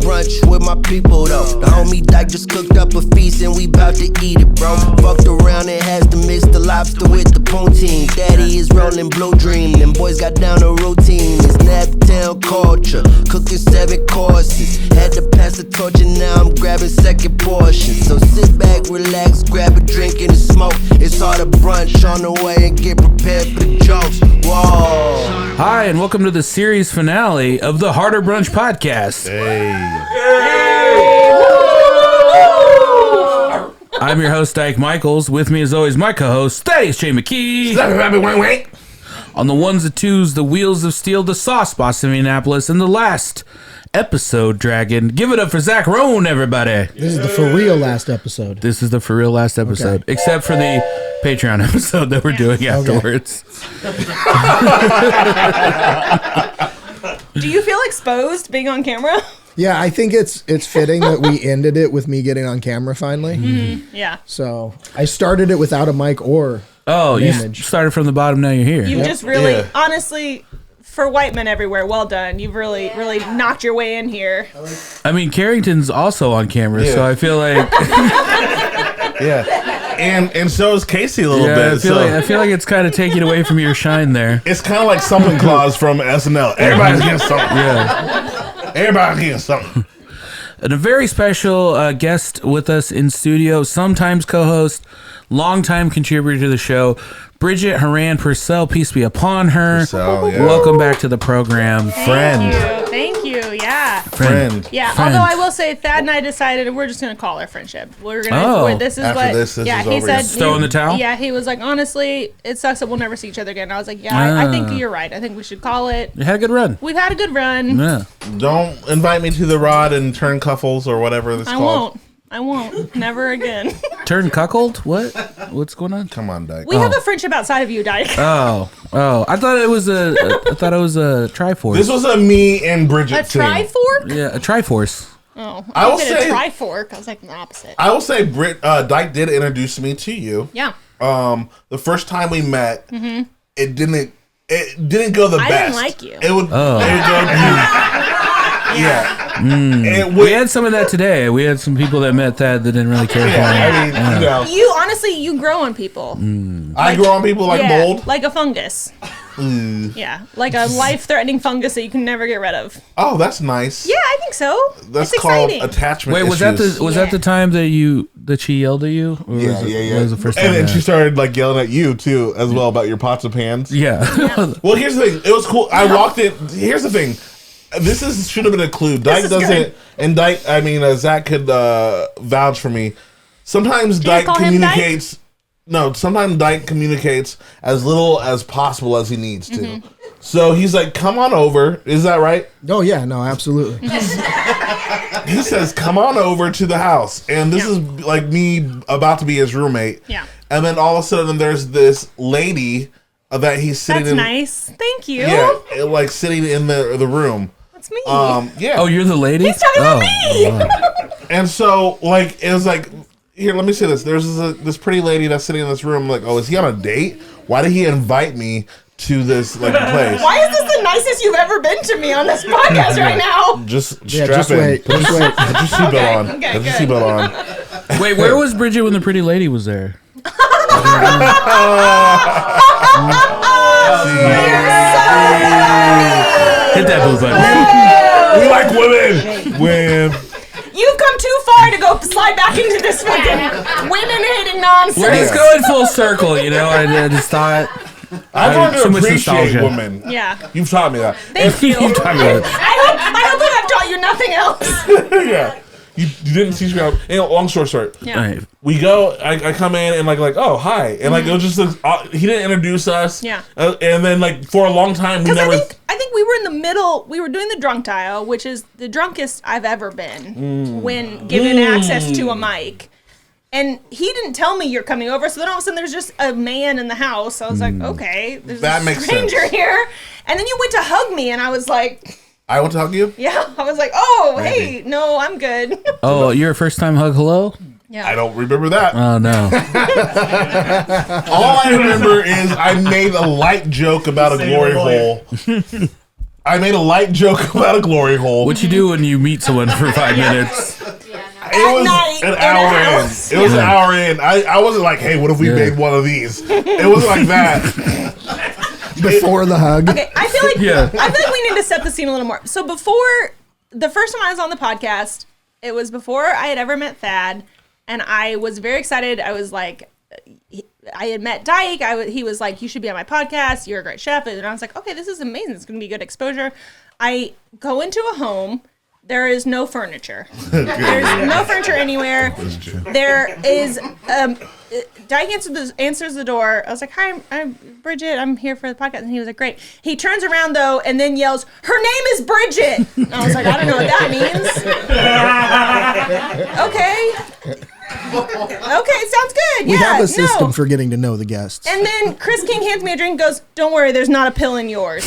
brunch with my people though. The homie Dyke just cooked up a feast and we bout to eat it, bro. Fucked around and has to mix the lobster with the poutine. Daddy is rolling blue dream, them boys got down a routine. It's Naptown culture, cooking 7 courses. Had to pass the torch and now I'm grabbing second portion. So sit back, relax, grab a drink and a smoke. It's Harder Brunch on the way and get prepared for the jokes. Whoa. Hi, and welcome to the series finale of the Harder Brunch Podcast. Hey. I'm your host, Dyke Michaels. With me, as always, my co-host, Thaddaeus Mckee. On the ones and twos, the wheels of steel, the sauce boss of Indianapolis, and the last episode dragon. Give it up for Zach Rohn, everybody. This is the for real last episode. This is the for real last episode, okay. Except for the Patreon episode that we're doing afterwards. Do you feel exposed being on camera? Yeah, I think it's fitting that we ended it with me getting on camera finally. Mm-hmm. Yeah. So I started it without a mic or you image. started from the bottom, now you're here. You've just really, honestly, for white men everywhere, well done. You've really knocked your way in here. I mean, Carrington's also on camera, so I feel like... Yeah, and so is Casey a little bit. I feel like it's kind of taking away from your shine there. It's kind of like something Claus from SNL. Everybody's getting something. Yeah, everybody's getting something. And a very special guest with us in studio, sometimes co-host, longtime contributor to the show, Bridget Percell. Peace be upon her. Percell, yeah. Welcome back to the program, friend. Thank you. Yeah. Friend. Yeah. Friend. Although I will say, Thad and I decided we're just gonna call our friendship. We're gonna. Oh. This is After what. this yeah. is He over. said. Just throw in the towel? Yeah. He was like, honestly, it sucks that we'll never see each other again. I was like, yeah, I think you're right. I think we should call it. You had a good run. We've had a good run. Yeah. Don't invite me to the rod and turn cuffles or whatever this called. I won't. Never again. Turn cuckold? What? What's going on? Come on, Dyke. We have a friendship outside of you, Dyke. Oh. I thought it was a Triforce. This was a me and Bridget A thing. trifork? Yeah, a Triforce. Oh, I will said a say- trifork. I was like the opposite. I will say, Dyke did introduce me to you. Yeah. The first time we met, it didn't go the best. I didn't like you. It would. Oh. It would go. Yeah. We had some of that today. We had some people that met Thad that didn't really care for him. I mean, you know, You honestly, you grow on people. I grow on people like mold. like a fungus. Yeah, like a life-threatening fungus that you can never get rid of. Oh, that's nice. Yeah, I think so. That's it's called exciting. attachment. Wait, was issues. that the time that she yelled at you? Or Yeah. What was the first time? And then that- she started like yelling at you too, as well, about your pots and pans. Yeah. Well, here's the thing. It was cool. I walked in. Here's the thing. Should have been a clue. Dyke is doesn't, good. and Dyke. I mean, Zach could vouch for me. Sometimes Dyke call him communicates. No, sometimes Dyke communicates as little as possible as he needs to. So he's like, "Come on over." Is that right? Oh yeah, no, absolutely. He says, "Come on over to the house," and this is like me about to be his roommate. Yeah. And then all of a sudden, there's this lady that he's sitting That's in. nice. Thank you. Yeah, like sitting in the room. That's me. Yeah. Oh, you're the lady? He's talking about me. Wow. And so, like, it was like, here, let me say this. There's this pretty lady that's sitting in this room. Like, oh, is he on a date? Why did he invite me to this like place? Why is this the nicest you've ever been to me on this podcast right now? Just Yeah, strap just in. wait. Put Just your wait. seatbelt on. Okay, Put your good. seatbelt on. Wait, where was Bridget when the pretty lady was there? Hit that boo button. We like women. Women. You've come too far to go slide back into this fucking women-hating nonsense. Let's go in full circle, you know? I just thought... I've learned so to much appreciate nostalgia. women. Yeah. You've taught me that. Thank you. You've talked about it. I hope that I've taught you nothing else. Yeah. You didn't teach me how. You know, long story short. Yeah. All right. We go. I come in and like oh hi and like it was just he didn't introduce us. Yeah. And then like for a long time we Because never. I think we were in the middle. We were doing the drunk dial, which is the drunkest I've ever been when given access to a mic. And he didn't tell me you're coming over, so then all of a sudden there's just a man in the house. I was like, okay, there's That a makes stranger sense. here. And then you went to hug me, and I was like, I want to hug you. yeah. I was like, oh, Maybe. hey, no, I'm good. Oh, you're a first time hug hello? Yeah. I don't remember that. Oh, no. All I remember is I made a light joke about a glory hole. I made a light joke about a glory hole. What you do when you meet someone for 5 minutes? It was an hour in. It was an hour in. I wasn't like, hey, what if we made one of these? It wasn't like that. Before the hug. Okay, I feel like we need to set the scene a little more. So before the first time I was on the podcast, it was before I had ever met Thad, and I was very excited. I was like, I had met Dyke. He was like, you should be on my podcast. You're a great chef. And I was like, okay, this is amazing. It's going to be good exposure. I go into a home. There is no furniture. There's no furniture anywhere. There is, Dyke answers the door. I was like, hi, I'm Bridget. I'm here for the podcast. And he was like, great. He turns around, though, and then yells, her name is Bridget. And I was like, I don't know what that means. Okay, sounds good. We have a system for getting to know the guests. And then Chris King hands me a drink and goes, don't worry, there's not a pill in yours.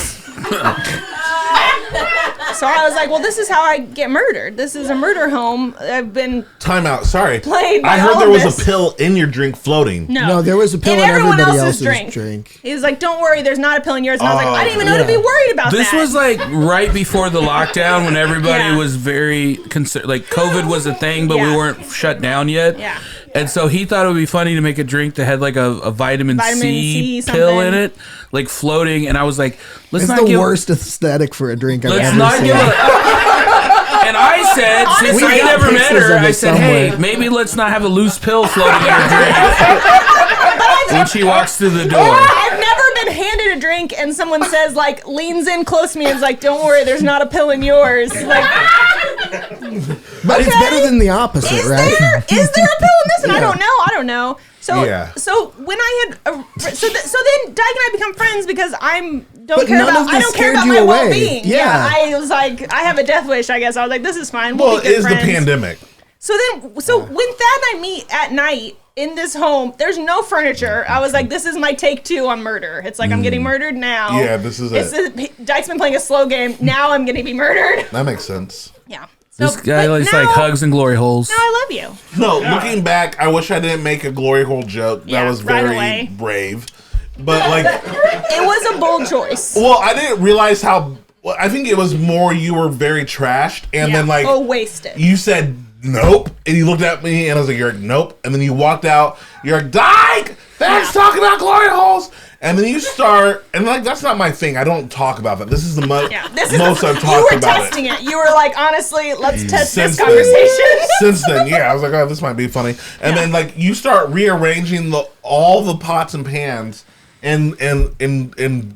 So I was like, well, this is how I get murdered. This is a murder home. I've been Time out. Sorry. played by I heard all there of was this. a pill in your drink floating. No, there was a pill in everyone everybody else's else's drink. He was like, don't worry, there's not a pill in yours. And I was like, I didn't even know to be worried about This that. was like right before the lockdown when everybody Yeah. was very concerned. Like COVID was a thing, but we Yeah. weren't shut down yet. Yeah. And so he thought it would be funny to make a drink that had like a vitamin C something. pill in it, like floating. And I was like, let's It's not the give. worst aesthetic for a drink I've Let's ever not seen. give. And I said, since We I got never met pictures her, of I it said, hey, somewhere. maybe let's not have a loose pill floating in her drink when she walks through the door. I've never been handed a drink and someone says, like, leans in close to me and is like, don't worry, there's not a pill in yours. Like, But it's better than the opposite, is right? there a pill in this? And I don't know. So Yeah. so when I had so then Dyke and I become friends because I But don't care none of about this scared my you away. well-being. Yeah. I was like, I have a death wish, I guess. I was like, this is fine. Well, We'll be it good is friends. the pandemic. So when Thad and I meet at night in this home, there's no furniture. I was like, this is my take 2 on murder. It's like, I'm getting murdered now. Yeah, this is it. Dyke's been playing a slow game. Now I'm going to be murdered. That makes sense. Yeah. This guy but likes now- like hugs and glory holes. Now I love you. No, looking back, I wish I didn't make a glory hole joke. Yeah, That was right very away. brave. But like, It was a bold choice. well, I didn't realize how. Well, I think it was more you were very trashed, and then like wasted. you said nope, and you looked at me, and I was like, you're like nope, and then you walked out. You're like, Dyke, thanks talking about glory holes. And then you start, and like that's not my thing. I don't talk about that. This is the This is most I've you talked were about testing it. You were like, honestly, let's test Since this then. conversation. Since then, yeah, I was like, oh, this might be funny. And then like you start rearranging all the pots and pans and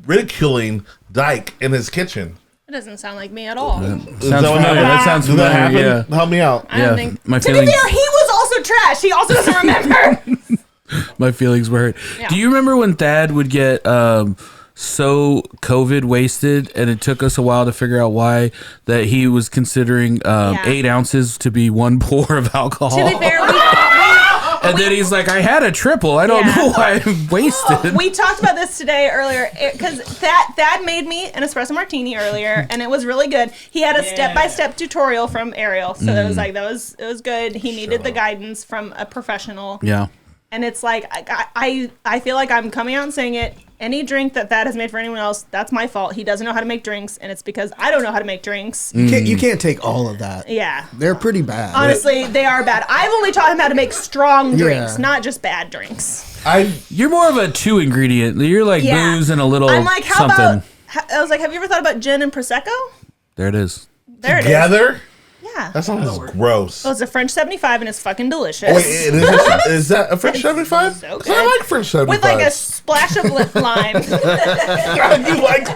ridiculing Dyke in his kitchen. It doesn't sound like me at all. Sounds Is that what familiar. happened? That sounds Did that familiar. happen? Yeah. Help me out. I don't Yeah, think. my To be feelings- fair, he was also trash. He also doesn't remember. My feelings were hurt. Yeah. Do you remember when Thad would get so COVID wasted, and it took us a while to figure out why, that he was considering 8 ounces to be 1 pour of alcohol? To be fair, and then he's like, I had a triple. I don't Yeah. know why I'm wasted. we talked about this today earlier because Thad made me an espresso martini earlier, and it was really good. He had a step-by-step tutorial from Ariel, so it was like it was good. He needed the guidance from a professional. Yeah. And it's like, I feel like I'm coming out and saying it. Any drink that Thad has made for anyone else, that's my fault. He doesn't know how to make drinks, and it's because I don't know how to make drinks. You can't take all of that. Yeah. They're pretty bad. Honestly, they are bad. I've only taught him how to make strong drinks, Yeah. not just bad drinks. You're more of a 2 ingredient. You're like Yeah. booze and a little I'm like, how something. about, I was like, have you ever thought about gin and Prosecco? There it is. There it is. Together? Yeah. That sounds gross. Well, it's a French 75 and it's fucking delicious. Wait, is that a French 75? so 'Cause I good. like French 75. With like a splash of lime. You like?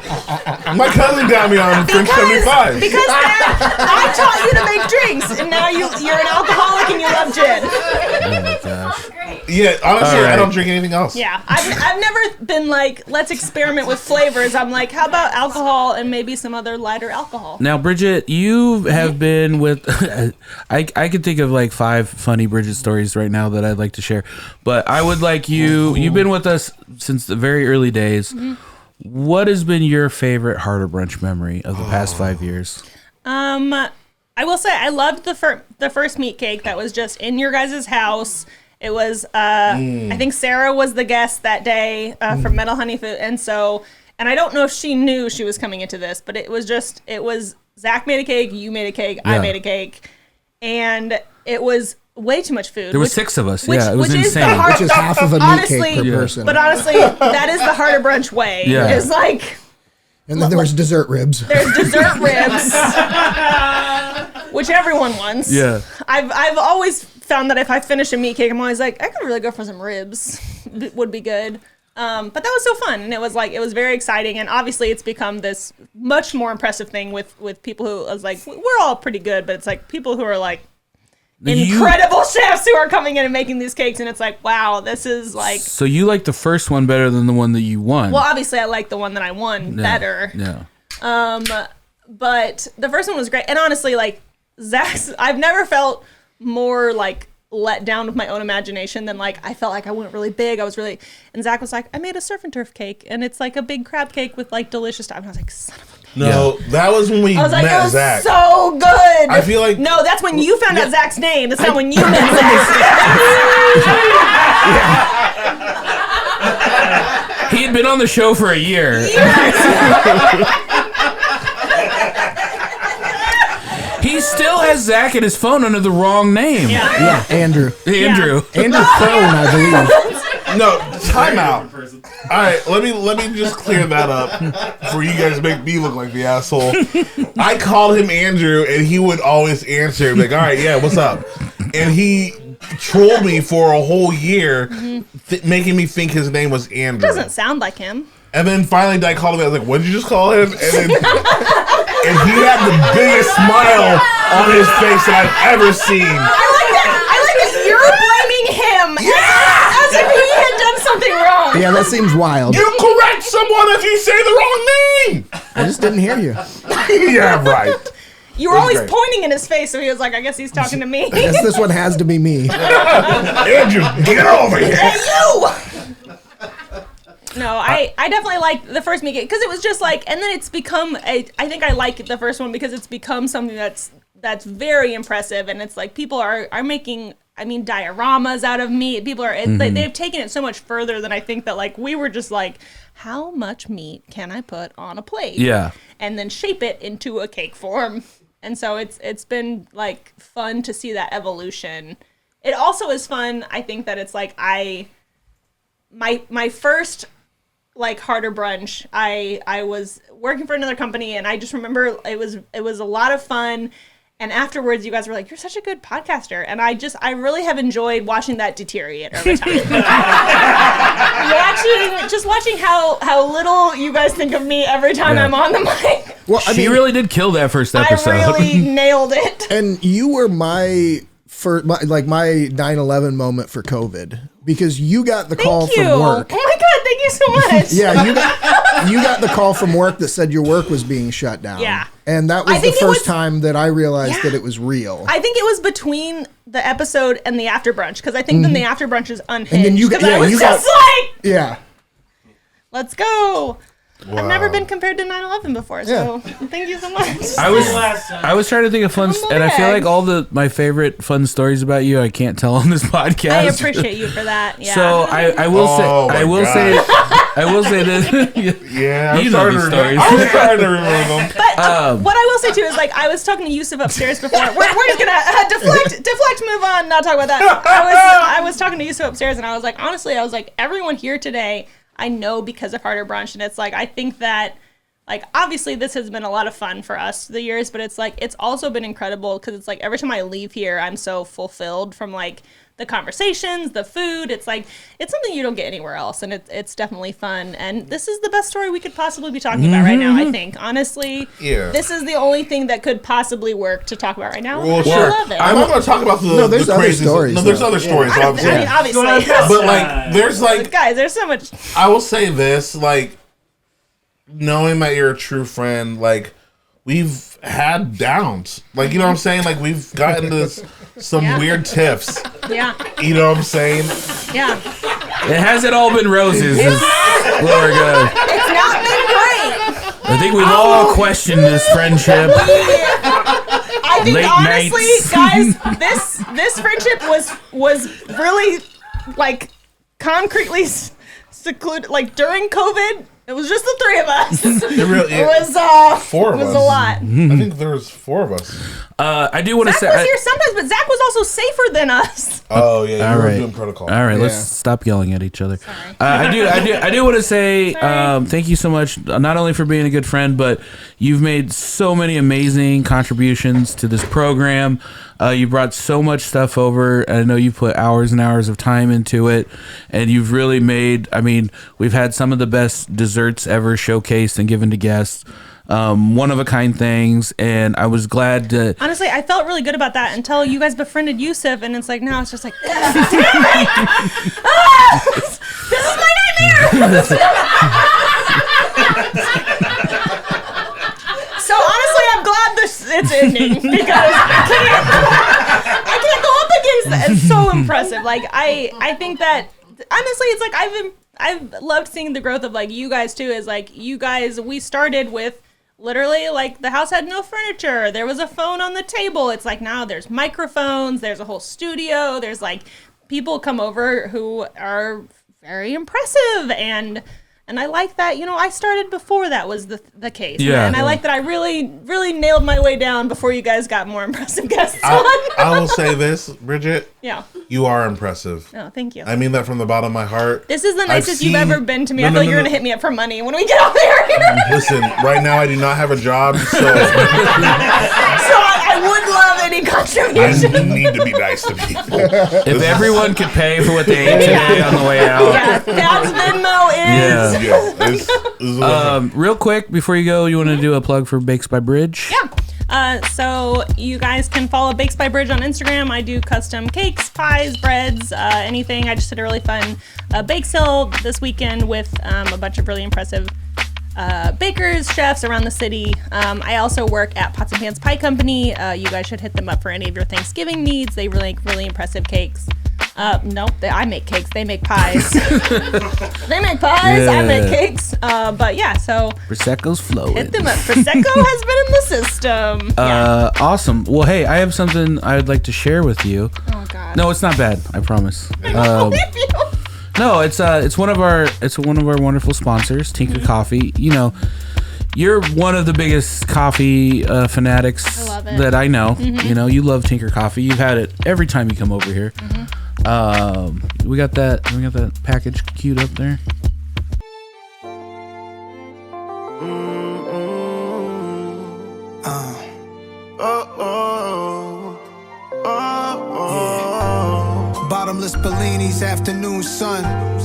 My cousin got me on French 75. Because I taught you to make drinks, and now you're an alcoholic and you love gin. Oh my gosh. Yeah, honestly, All right. I don't drink anything else. Yeah, I've never been like, let's experiment with flavors. I'm like, how about alcohol and maybe some other lighter alcohol? Now, Bridget, you have been with. I could think of like 5 funny Bridget stories right now that I'd like to share, but I would like you. You've been with us since the very early days. What has been your favorite Harder Brunch memory of the past 5 years? I will say I loved the first meat cake that was just in your guys' house. It was I think Sarah was the guest that day from Metal Honey Food, and so And I don't know if she knew she was coming into this, but it was Zach made a cake, you made a cake, I made a cake, and it was way too much food. There were 6 of us. Yeah, it was insane. Which is half of a meat cake per person. But honestly, that is the Harder Brunch way. Yeah. It's like... And then there was dessert ribs. There's dessert ribs, which everyone wants. Yeah. I've always found that if I finish a meat cake, I'm always like, I could really go for some ribs. Would be good. But that was so fun, and it was very exciting, and obviously it's become this much more impressive thing with people who was like, we're all pretty good, but it's like people who are like incredible chefs who are coming in and making these cakes, and it's like, wow, this is like. So you like the first one better than the one that you won? Well, obviously I like the one that I won better. Yeah. But the first one was great, and honestly, like I've never felt more like let down with my own imagination than like I felt like I went really big. And Zach was like, I made a surf and turf cake, and it's like a big crab cake with like delicious stuff. And I was like, son of a bitch. No, that was when we I was like, met it was Zach. so good. I feel like no, that's when you found out Zach's name. That's not when you met Zach. He had been on the show for a year. He still has Zach in his phone under the wrong name. Yeah, Andrew. Andrew. Andrew Crone, I believe. no time out. All right, let me just clear that up before you guys make me look like the asshole. I called him Andrew, and he would always answer like, "All right, yeah, what's up?" And he trolled me for a whole year, making me think his name was Andrew. Doesn't sound like him. And then finally, Dyke called him. I was like, "What did you just call him?" And then, and he had the biggest smile on his face that I've ever seen. I like that you're blaming him as if he had done something wrong. Yeah, that seems wild. You correct someone if you say the wrong name. I just didn't hear you. Yeah, right. You were always great. pointing in his face, so he was like, I guess he's talking to me. I guess this one has to be me. Andrew, get over here. Hey, you! No, I definitely like the first meat cake because it was just like, and then it's become I think I like the first one because it's become something that's very impressive, and it's like people are making, I mean, dioramas out of meat. People are they've taken it so much further than I think that like we were just like, how much meat can I put on a plate? Yeah. And then shape it into a cake form. And so it's been like fun to see that evolution. It also is fun, I think, that it's like my first like Harder Brunch, I was working for another company, and I just remember it was a lot of fun. And afterwards, you guys were like, "You're such a good podcaster," and I really have enjoyed watching that deteriorate over time. watching how little you guys think of me every time I'm on the mic. Well, She really did kill that first episode. I really nailed it. And you were my 9/11 moment for COVID because you got the call Thank you. from work. Oh my God, thank you so much. Yeah, you got the call from work that said your work was being shut down. Yeah. And that was the first time that I realized that it was real. I think it was between the episode and the after brunch, because I think then the after brunch is unhinged. And then you got, I was just like, yeah. Let's go. Wow. I've never been compared to 9/11 before, so thank you so much. I was trying to think of fun, and I feel like all my favorite fun stories about you I can't tell on this podcast. I appreciate you for that. Yeah. So I will say that. Yeah, I'm You know starting these to stories. I'm starting to remember them. But what I will say too is, like, I was talking to Yusuf upstairs before. We're just gonna deflect, move on, not talk about that. I was talking to Yusuf upstairs, and I was like, honestly, everyone here today I know because of Harder Brunch, and it's like I think that, like, obviously this has been a lot of fun for us the years, but it's like it's also been incredible because it's like every time I leave here, I'm so fulfilled from like the conversations, the food. It's like it's something you don't get anywhere else, and it's definitely fun. And this is the best story we could possibly be talking about right now. I think honestly, this is the only thing that could possibly work to talk about right now. Well, I sure. love it. I'm not going to talk about there's the other crazy stories. No, there's other stories, obviously. I mean, obviously, But like, there's like, guys, there's so much. I will say this, like, knowing that you're a true friend, like, we've had downs. Like, you know what I'm saying? Like, we've gotten into some weird tiffs. Yeah. You know what I'm saying? Yeah. It hasn't all been roses. Lord God. It's not been great. I think we've all questioned this friendship. I think Late honestly, nights. guys, this friendship was really like concretely secluded. Like during COVID, It was just the three of us. It was four of us. It was a lot. I think there was four of us. I do want to say Zach was here sometimes, but Zach was also safer than us. Oh yeah, you were right. doing protocol. All right, Yeah. let's stop yelling at each other. Sorry. I do want to say thank you so much, not only for being a good friend, but you've made so many amazing contributions to this program. You brought so much stuff over. I know you put hours and hours of time into it, and you've really made. I mean, we've had some of the best desserts ever showcased and given to guests. One of a kind things, and I was glad to. Honestly, I felt really good about that until you guys befriended Yusuf, and it's like now it's just like, this is my nightmare. So honestly, I'm glad it's ending because I can't go up against that. It's so impressive. Like I think that honestly, it's like I've loved seeing the growth of like you guys too. Is like you guys, we started with literally like the house had no furniture. There was a phone on the table. It's like now there's microphones. There's a whole studio. There's like people come over who are very impressive and I like that, you know, I started before that was the case. Yeah. And I like that I really, really nailed my way down before you guys got more impressive guests on. I will say this, Bridget. Yeah. You are impressive. Oh, thank you. I mean that from the bottom of my heart. This is the nicest I've you've seen- ever been to me. No, I no, feel like no, you're no. going to hit me up for money when we get out there. Listen, right now I do not have a job, so So I would love any contribution. I need to be nice to people. If everyone could pay for what they ate today on the way out. Yeah, Thad's Venmo is. Yeah. Yeah, it's Real quick, before you go, you want to do a plug for Bakes by Bridge? Yeah. So you guys can follow Bakes by Bridge on Instagram. I do custom cakes, pies, breads, anything. I just did a really fun bake sale this weekend with a bunch of really impressive bakers, chefs around the city. I also work at Pots and Pans Pie Company. You guys should hit them up for any of your Thanksgiving needs. They make really impressive cakes. I make cakes. They make pies. They make pies. I make cakes. But yeah, so Prosecco's flowing. hit them up. Prosecco has been in the system. Yeah. Awesome. Well, hey, I have something I would like to share with you. Oh God. No, it's not bad. I promise. Oh, No, it's one of our wonderful sponsors, Tinker Coffee. You know, you're one of the biggest coffee fanatics I love it. that I know. You know, you love Tinker Coffee. You've had it every time you come over here. We got that package queued up there. Bottomless Bellinis, afternoon sun.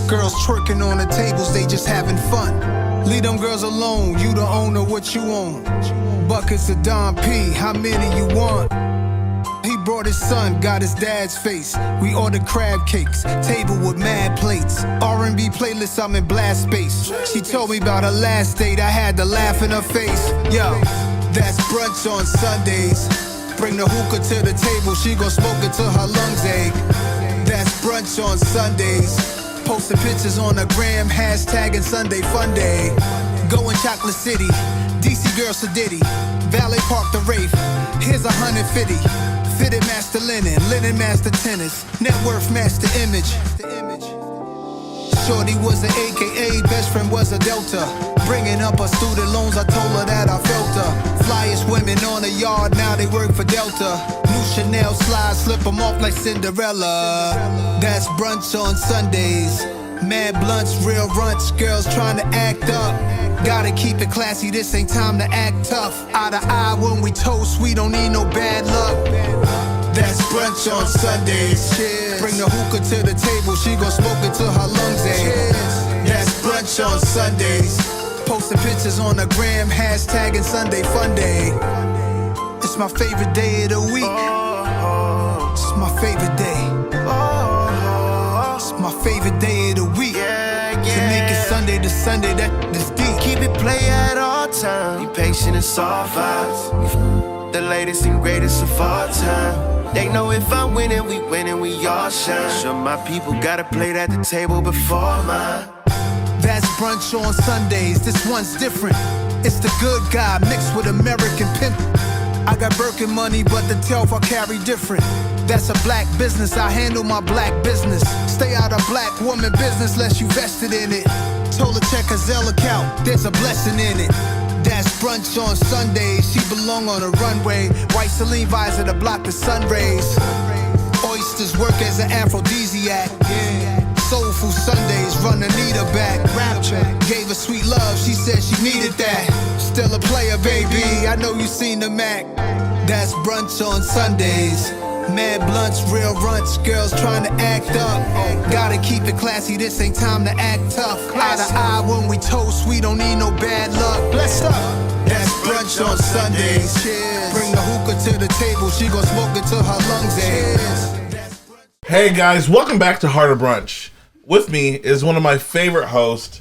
Girls twerking on the tables, they just having fun. Leave them girls alone, you the owner, what you own. Buckets of Don P, how many you want? He brought his son, got his dad's face. We ordered crab cakes, table with mad plates. R&B playlist, I'm in blast space. She told me about her last date, I had to laugh in her face. Yo, that's brunch on Sundays. Bring the hookah to the table, she gon' smoke it till her lungs ache. That's brunch on Sundays. Posting pictures on the gram, hashtagging Sunday Fun Day. Going Chocolate City, DC Girl Sedity, Valet Park the Wraith. Here's 150. Fitted Master Linen, Linen Master Tennis, Net Worth Master Image. Shorty was an AKA, best friend was a Delta. Bringing up her student loans, I told her that I felt her. Flyest women on the yard, now they work for Delta. New Chanel slides, slip them off like Cinderella. That's brunch on Sundays. Mad blunts, real runts, girls trying to act up. Gotta keep it classy, this ain't time to act tough. Eye to eye when we toast, we don't need no bad luck. That's brunch on Sundays. Cheers. Bring the hookah to the table, she gon' smoke it till her lungs ache. That's brunch on Sundays. Posting pictures on the gram, hashtagging Sunday Fun Day. It's my favorite day of the week. It's my favorite day. It's my favorite day of the week. To make it Sunday to Sunday, that is deep. Keep it play at all times. Be patient and soft vibes. The latest and greatest of all time. They know if I'm winning, we all shine. Sure, my people gotta play at the table before mine. That's brunch on Sundays, this one's different. It's the good guy mixed with American pimp. I got Birkin money, but the telf I carry different. That's a black business, I handle my black business. Stay out of black woman business unless you vested in it. told her check her Zelle account. There's a blessing in it. That's brunch on Sundays. She belong on a runway. White Celine visor to block the sun rays. Oysters work as an aphrodisiac. Soulful Sundays, run Anita back. Rapture, gave her sweet love, she said she needed that. Still a player, baby, I know you seen the Mac. That's brunch on Sundays. Mad blunts, real runts, girls trying to act up. Gotta keep it classy, this ain't time to act tough. Eye to eye when we toast, we don't need no bad luck. Blessed up. That's brunch on Sundays. Cheers. Bring the hookah to the table, she gon' smoke it till her lungs ache. Hey guys, welcome back to Harder Brunch. With me is one of my favorite hosts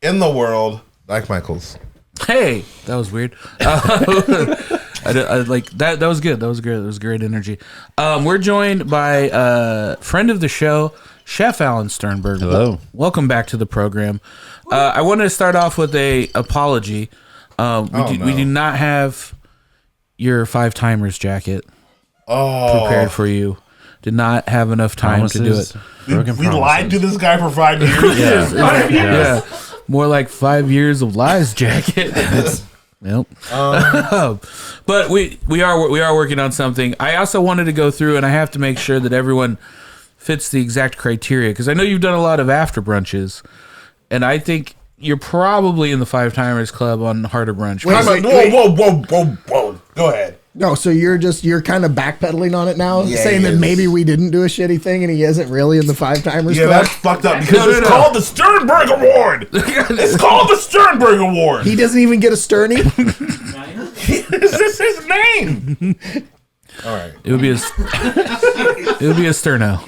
in the world, Dyke Michaels. Hey, that was weird. I like that. That was good. That was great. That was great energy. We're joined by friend of the show, Chef Alan Sternberg. Hello. Welcome back to the program. I wanted to start off with a apology. We do not have your 5 timers jacket prepared for you. Did not have enough time to do it. We lied to this guy for 5 years. Yeah. More like 5 years of lies jacket. Nope. But we are working on something. I also wanted to go through, and I have to make sure that everyone fits the exact criteria, because I know you've done a lot of after brunches, and I think you're probably in the 5 timers club on Harder Brunch. Whoa. Go ahead. No, so you're kind of backpedaling on it now, Yeah, saying he that is. maybe we didn't do a shitty thing and he isn't really in the 5 timers Yeah, club. that's fucked up because it's called the Sternberg Award. It's called the Sternberg Award. He doesn't even get a Sternie. Is this his name? All right. It would be a sterno.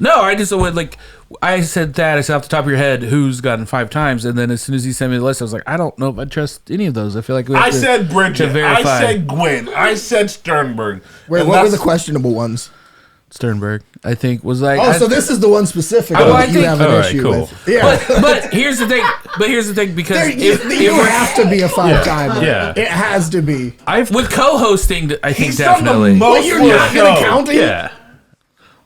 No, I just went like I said that. I said off the top of your head who's gotten 5 times, and then as soon as he sent me the list, I was like, I don't know if I trust any of those. I feel like we have I said Bridget. to verify. I said Gwen. I said Sternberg. Wait, And what were that's- the questionable ones? Sternberg, I think, was like. Oh, so this is the one specific Oh, that I you think- have an all right, issue cool. with. Yeah. But here's the thing. Because There, you have to be a 5-timer. Yeah. It has to be. with co-hosting, I think He's done the definitely. most But you're for the not going to show. count him? Yeah.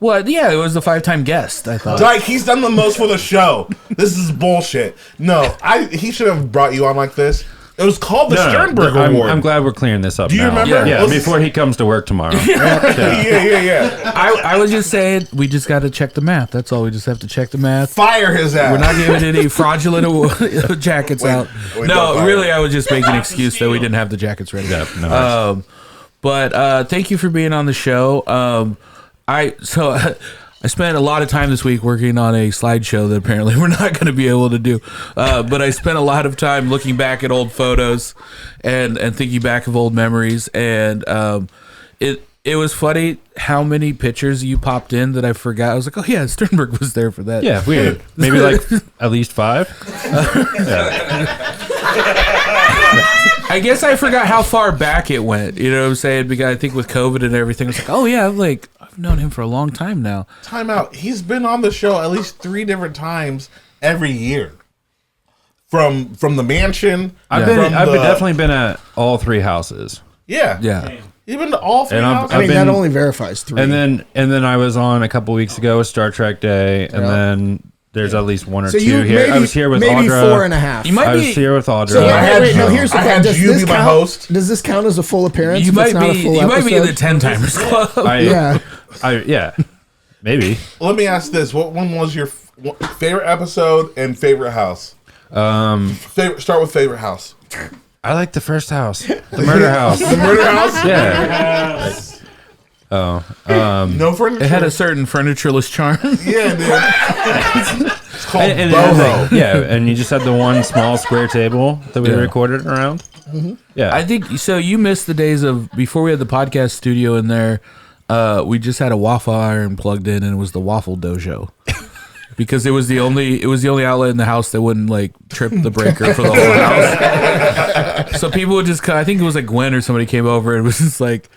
Well, yeah, it was the 5-time guest. I thought. Dyke, he's done the most for the show. This is bullshit. No, he should have brought you on like this. It was called the Sternberg Award. I'm glad we're clearing this up. Do you now. remember? Yeah, Let's- before he comes to work tomorrow. Yeah. I was just saying we just got to check the math. That's all. We just have to check the math. Fire his ass. We're not giving any fraudulent jackets out. wait, don't No, fire really, him. I was just making an excuse that we didn't have the jackets ready. Yeah, no worries. But thank you for being on the show. I spent a lot of time this week working on a slideshow that apparently we're not going to be able to do. But I spent a lot of time looking back at old photos and thinking back of old memories. And it was funny how many pictures you popped in that I forgot. I was like, oh, yeah, Sternberg was there for that. Yeah, weird. Maybe like at least 5. I guess I forgot how far back it went. You know what I'm saying? Because I think with COVID and everything, it's like, oh, yeah, I've known him for a long time now. Time out. He's been on the show at least 3 different times every year. From the mansion. I've definitely been at all 3 houses. Yeah. Yeah. You've been to all 3 And houses. I mean, been- that only verifies 3. And then I was on a couple weeks ago with Star Trek Day, and then there's at least 1 or 2 here. maybe, I was here with maybe Audra. 4.5. You might I was be. here with Audra. So wait, no. Here's the I question: had Does you this be my count? host. Does this count as a full appearance? You if might it's not be. a full You might be in the episode? 10 timers club. Yeah. Maybe. Let me ask this. What one was your favorite episode and favorite house? Start with favorite house. I like the first house, the murder house. The murder house? Yeah. No furniture? It had a certain furnitureless charm. Yeah, dude. It's called And boho. yeah, and you just had the one small square table that we recorded around. Yeah. I think so. You missed the days of before we had the podcast studio in there. We just had a waffle iron plugged in, and it was the Waffle Dojo. Because it was the only outlet in the house that wouldn't like trip the breaker for the whole house. So people would just I think it was like Gwen or somebody came over and was just like,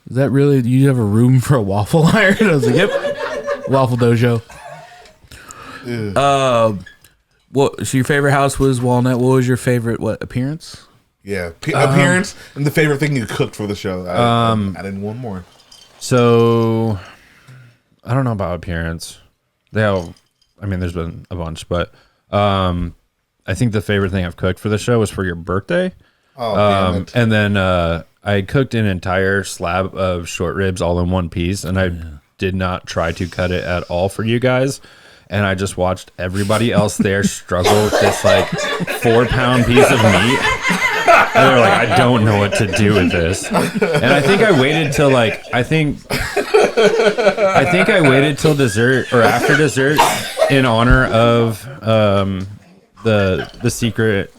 "Is that really? You have a room for a waffle iron?" And I was like, "Yep, Waffle Dojo." So your favorite house was Walnut. What was your favorite appearance? Yeah. Appearance and the favorite thing you cooked for the show. I added one more. So I don't know about appearance. They all I mean, there's been a bunch, but I think the favorite thing I've cooked for the show was for your birthday. Oh, damn it. And then I cooked an entire slab of short ribs all in one piece, and I did not try to cut it at all for you guys. And I just watched everybody else there struggle with this like 4-pound piece of meat. And they're like, I don't know what to do with this. And I think I waited till I think I waited till dessert or after dessert in honor of the secret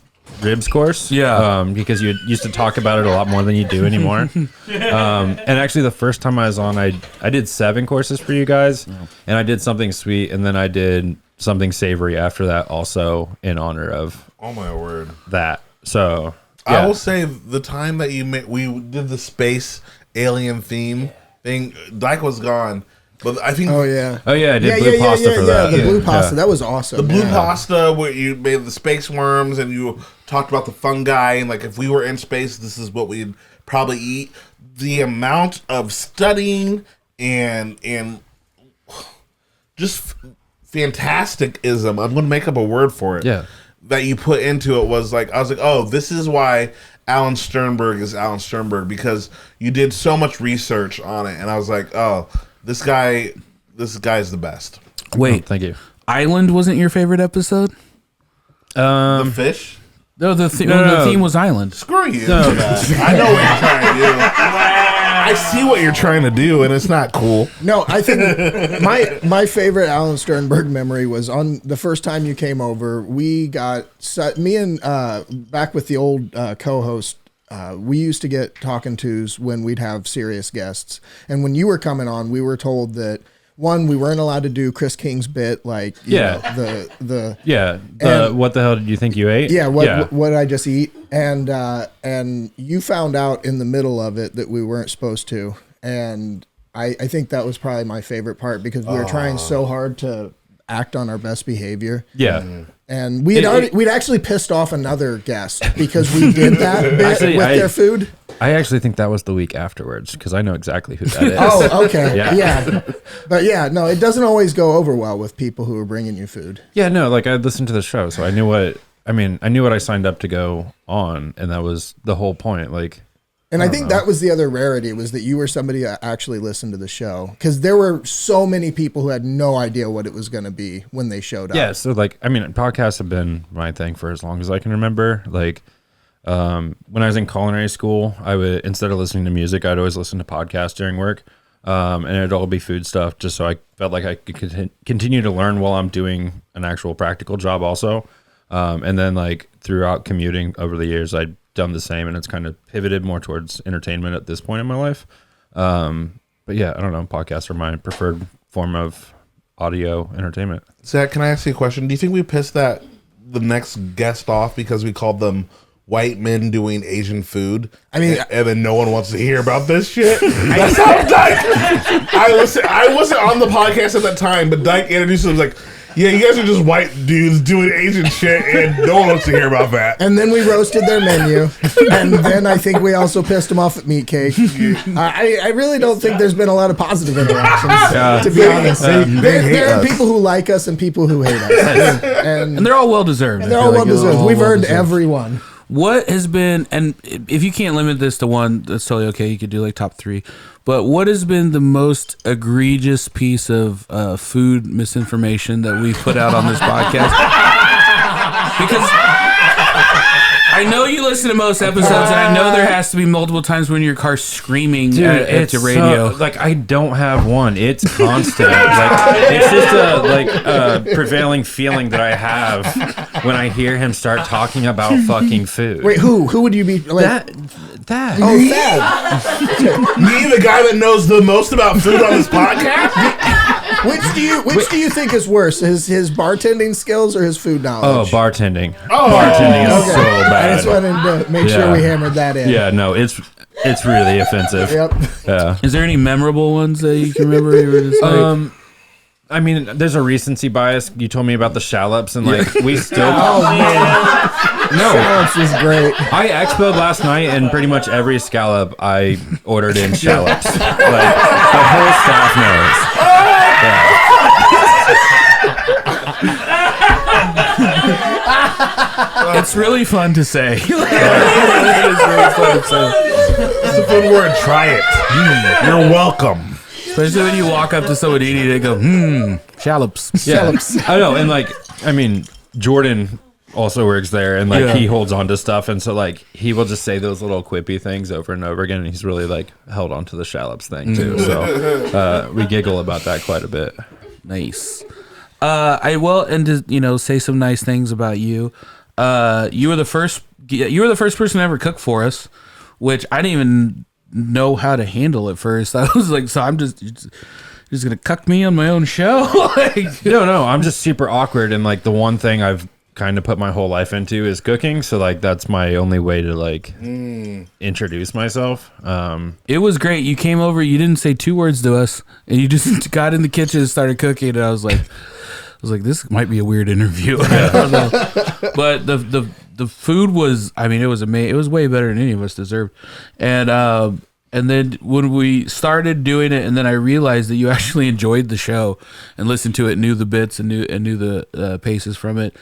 ribs course. Yeah. Because you used to talk about it a lot more than you do anymore. And actually the first time I was on, I did 7 courses for you guys, and I did something sweet, and then I did something savory after that also in honor of Oh my word. that. So I will say the time that we did the space alien theme thing, Dyke was gone. But I think Oh yeah. I did blue pasta for that. The blue pasta, that was awesome. the blue pasta where you made the space worms and you talked about the fungi and like if we were in space, this is what we'd probably eat. The amount of studying and just fantasticism, I'm going to make up a word for it. Yeah. That you put into it was like, I was like, oh, this is why Alan Sternberg is Alan Sternberg, because you did so much research on it. And I was like, oh, this guy's the best. Wait, Thank you. Island wasn't your favorite episode? The fish? No, the theme was Island. Screw you. I know what you're trying to do. I see what you're trying to do, and it's not cool. No, I think my favorite Alan Sternberg memory was on the first time you came over. We got me and back with the old co-host. We used to get talking tos when we'd have serious guests, and when you were coming on, we were told that one, we weren't allowed to do Chris King's bit, like you know, what the hell did you think you ate? Yeah, what did I just eat? And you found out in the middle of it that we weren't supposed to, and I think that was probably my favorite part because we were trying so hard to act on our best behavior. Yeah. And we'd actually pissed off another guest because we did that bit with their food. I actually think that was the week afterwards because I know exactly who that is. Oh, okay. Yeah. But yeah, no, it doesn't always go over well with people who are bringing you food. Yeah, no, like I listened to the show, so I knew what I signed up to go on, and that was the whole point. Like, and I think that was the other rarity, was that you were somebody that actually listened to the show, because there were so many people who had no idea what it was going to be when they showed up. Yeah, so like, I mean, podcasts have been my thing for as long as I can remember. Like, when I was in culinary school, I would, instead of listening to music, I'd always listen to podcasts during work, and it'd all be food stuff, just so I felt like I could continue to learn while I'm doing an actual practical job also. And then like throughout commuting over the years, I'd done the same, and it's kind of pivoted more towards entertainment at this point in my life. But yeah, I don't know. Podcasts are my preferred form of audio entertainment. Zach, can I ask you a question? Do you think we pissed the next guest off because we called them white men doing Asian food? I mean, and then no one wants to hear about this shit. That's how Dyke. I wasn't on the podcast at that time, but Dyke introduced it. Was like, yeah, you guys are just white dudes doing Asian shit, and no one wants to hear about that. And then we roasted their menu, and then I think we also pissed them off at Meat Cake. I really don't think there's been a lot of positive interactions, to be honest. There are people who like us and people who hate us, and they're all well deserved. They're all well deserved. We've earned everyone. What has been, and if you can't limit this to one, that's totally okay. You could do like top 3. But what has been the most egregious piece of food misinformation that we've put out on this podcast? Because I know you listen to most episodes, and I know there has to be multiple times when your car's screaming at the radio. Like, I don't have one. It's constant. It's just a prevailing feeling that I have when I hear him start talking about fucking food. Wait, who would you be? Like, that. Oh, Thad. Me, the guy that knows the most about food on this podcast? Which do you think is worse, his bartending skills or his food knowledge? Oh, bartending. Bartending is so bad. I just wanted to make sure we hammered that in. Yeah, no, it's really offensive. Yep. Yeah. Is there any memorable ones that you can remember? You were just like, I mean, there's a recency bias. You told me about the shallops, and like we still. Oh man, no, shallops is great. I expoed last night, and pretty much every scallop I ordered in shallops. Like the whole staff knows. Yeah. It's really fun to say. It is really fun to say. It's a fun word. Try it. You're welcome. Especially when you walk up to someone eating and go, shallops. Yeah. I know, and like, I mean, Jordan also works there, and like he holds on to stuff, and so like he will just say those little quippy things over and over again, and he's really like held on to the shallops thing too. So we giggle about that quite a bit. Nice. I will, and to say some nice things about you. You were the first person to ever cook for us, which I didn't even know how to handle at first. I was like, so I'm just gonna cuck me on my own show. No, I'm just super awkward, and like the one thing I've kind of put my whole life into is cooking, so like that's my only way to like introduce myself. It was great. You came over, you didn't say 2 words to us, and you just got in the kitchen and started cooking, and I was like, this might be a weird interview. I don't know. But the food was, I mean, it was amazing. It was way better than any of us deserved. And then when we started doing it, and then I realized that you actually enjoyed the show and listened to it, knew the bits and knew the paces from it,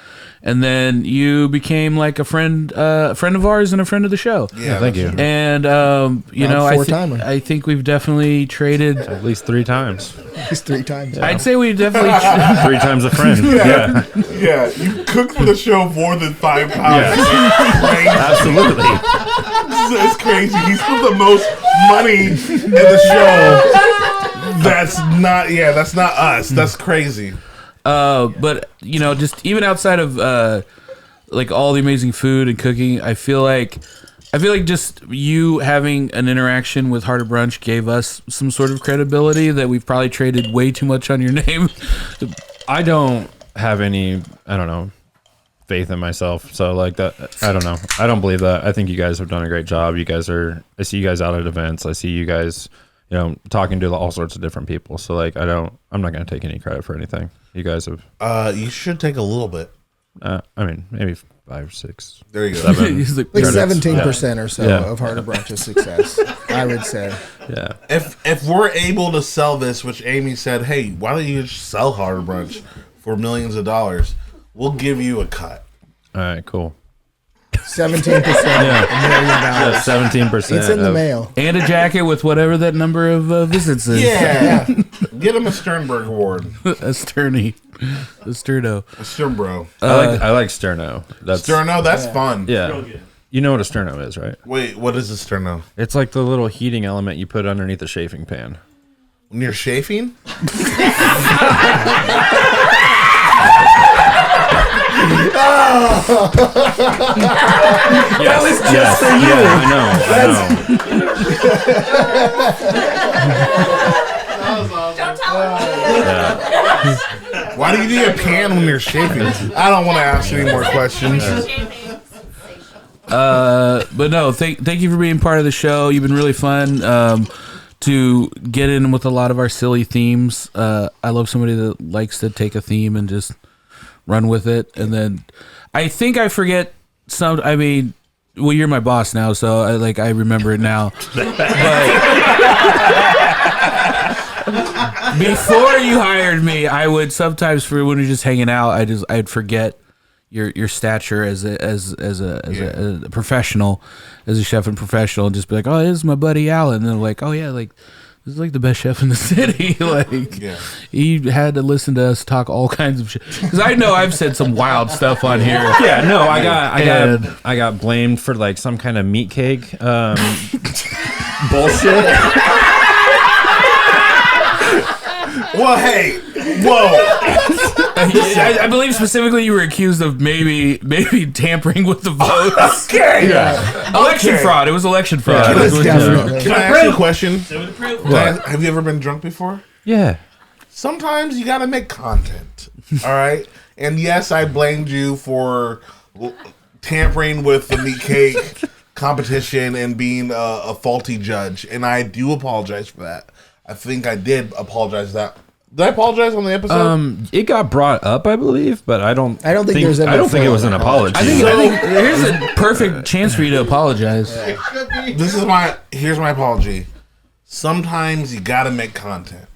and then you became like a friend of ours and a friend of the show. Yeah, thank you. And I think we've definitely traded at least 3 times. At least 3 times. I'd say we definitely 3 times a friend. Yeah. You cooked for the show more than 5 times. Yeah. Absolutely. That's crazy. He spent the most money in the show. That's not us. That's crazy. But just even outside of like all the amazing food and cooking, I feel like just you having an interaction with Harder Brunch gave us some sort of credibility that we've probably traded way too much on your name. I don't have any, faith in myself. So like that, I don't know. I don't believe that. I think you guys have done a great job. I see you guys out at events. I see you guys, talking to all sorts of different people. So like, I'm not going to take any credit for anything. You guys have. You should take a little bit. Maybe 5, 6. There you go. 7. He's like 17% or so of Harder Brunch's success, I would say. Yeah. If we're able to sell this, which Amy said, hey, why don't you just sell Harder Brunch for millions of dollars? We'll give you a cut. All right, cool. 17%. $1 million. 17%. It's in the mail. And a jacket with whatever that number of visits is. Yeah. Get him a Sternberg award. A Sterny. A Sterno. A Sternbro. I like Sterno. Sterno, that's fun. Yeah. You know what a Sterno is, right? Wait, what is a Sterno? It's like the little heating element you put underneath the chafing pan. When you're chafing? That was just for you. I know. Why do you need a pan when you're chafing? I don't want to ask any more questions. But no, thank you for being part of the show. You've been really fun to get in with a lot of our silly themes. I love somebody that likes to take a theme and just run with it. And then I think I forget some. I mean, well, you're my boss now, so I remember it now. But before you hired me, I would sometimes, for when you're just hanging out, I'd forget your stature as a professional, as a chef and professional, and just be like, oh, this is my buddy Alan, and then like, oh yeah, like this is like the best chef in the city. He had to listen to us talk all kinds of shit, because I know I've said some wild stuff on here. Yeah, no, I got blamed for like some kind of meat cake bullshit. Well, hey, whoa. I believe specifically you were accused of maybe tampering with the votes. Okay. Yeah. Election fraud. It was election fraud. It was definitely. Can I ask you a question? Have you ever been drunk before? Yeah. Sometimes you got to make content. All right. And yes, I blamed you for tampering with the meat cake competition and being a faulty judge. And I do apologize for that. I think I did apologize for that. Did I apologize on the episode? It got brought up, I believe, but I don't think it was an apology. I think here's a perfect chance for you to apologize. Here's my apology. sometimes you gotta make content.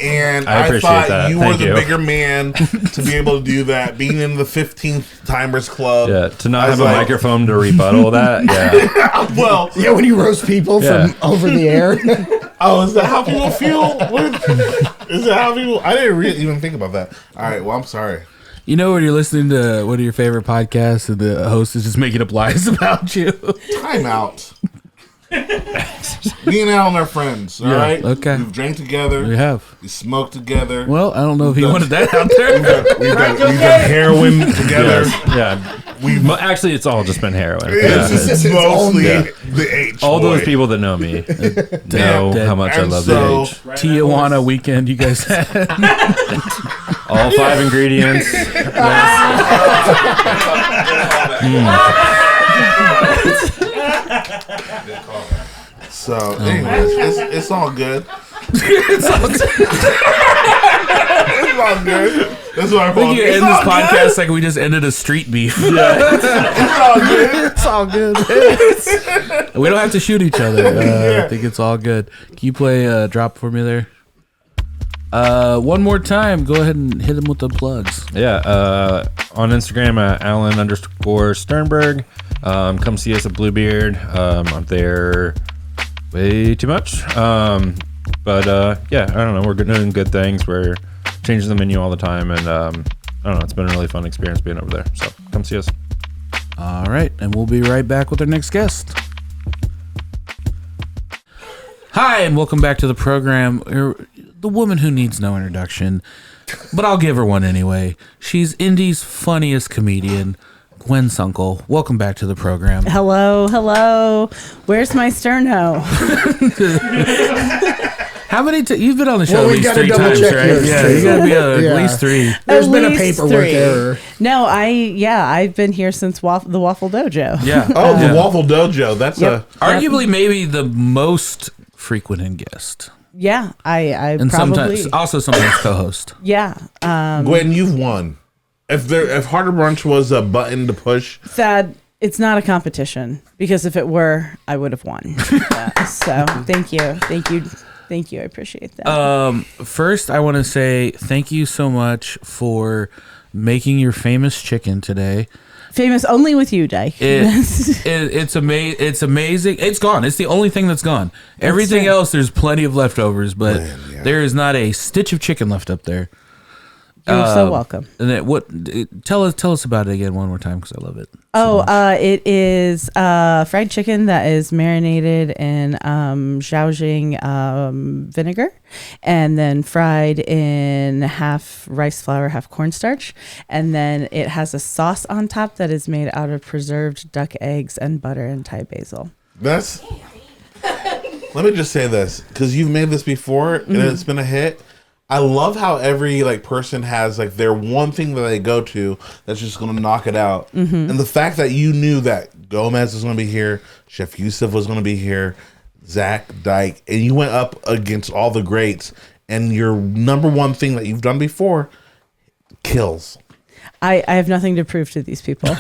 And I I appreciate thought that. you were Thank the you. bigger man to be able to do that. Being in the 15th Timers Club. Yeah, to not I was have a like- microphone to rebuttal that. Yeah. Well, Yeah, when you roast people Yeah. from over the air. oh, is that how people feel? Is that how people? I didn't even think about that. All right, well, I'm sorry. You know when you're listening to one of your favorite podcasts and the host is just making up lies about you? Time out. Me and Alan are friends, all right? okay. We've drank together. We have. We smoked together. Well, I don't know if he wanted that out there. We've done heroin together. Yeah. Actually, it's all just been heroin. It's Yeah. mostly Yeah. the H. All those boy. people that know me know Yeah. how much I And love so- the H. Tijuana weekend, you guys had. All 5 ingredients. So, anyways, it's all good. It's all good. It's all good. That's what I I think you it's end this all podcast good. like we just ended a street beef. It's all good. It's all good. We don't have to shoot each other. I think it's all good. Can you play drop for me there? One more time. Go ahead and hit him with the plugs. Yeah. On Instagram at Alan_Sternberg. Come see us at Bluebeard. I'm there way too much. But yeah, I don't know. We're doing good things. We're changing the menu all the time. And I don't know. It's been a really fun experience being over there. So come see us. All right. And we'll be right back with our next guest. Hi, and welcome back to the program. The woman who needs no introduction, but I'll give her one anyway. She's Indy's funniest comedian, Gwen Sunkel. Welcome back to the program. Hello. Where's my sterno? How many you've been on the show Well, at we least gotta 3 double times, check right? yours, Yeah, too. you gotta be at Yeah. least 3. There's At been a least paperwork 3. error. No, I've been here since the Waffle Dojo. Yeah. Oh, Yeah. the Waffle Dojo. That's Yep. Arguably, maybe the most frequent guest, Yeah, I and probably sometimes co-host. yeah. a Gwen. You've won. If Harder Brunch was a button to push, Thad, it's not a competition because if it were, I would have won. Yeah, so thank you. I appreciate that. First, I want to say thank you so much for making your famous chicken today. Famous only with you, Dyke. It's amazing. It's gone. It's the only thing that's gone. Everything right. else, there's plenty of leftovers, but Man, yeah. there is not a stitch of chicken left up there. You're so welcome. And tell us about it again one more time because I love it. It is fried chicken that is marinated in Zhaoxing vinegar and then fried in half rice flour, half cornstarch. And then it has a sauce on top that is made out of preserved duck eggs and butter and Thai basil. that's. Let me just say this, because you've made this before and it's been a hit. I love how every person has their one thing that they go to that's just going to knock it out. And the fact that you knew that Gomez was going to be here, Chef Yusuf was going to be here, Zach, Dyke, and you went up against all the greats, and your number one thing that you've done before kills. I have nothing to prove to these people.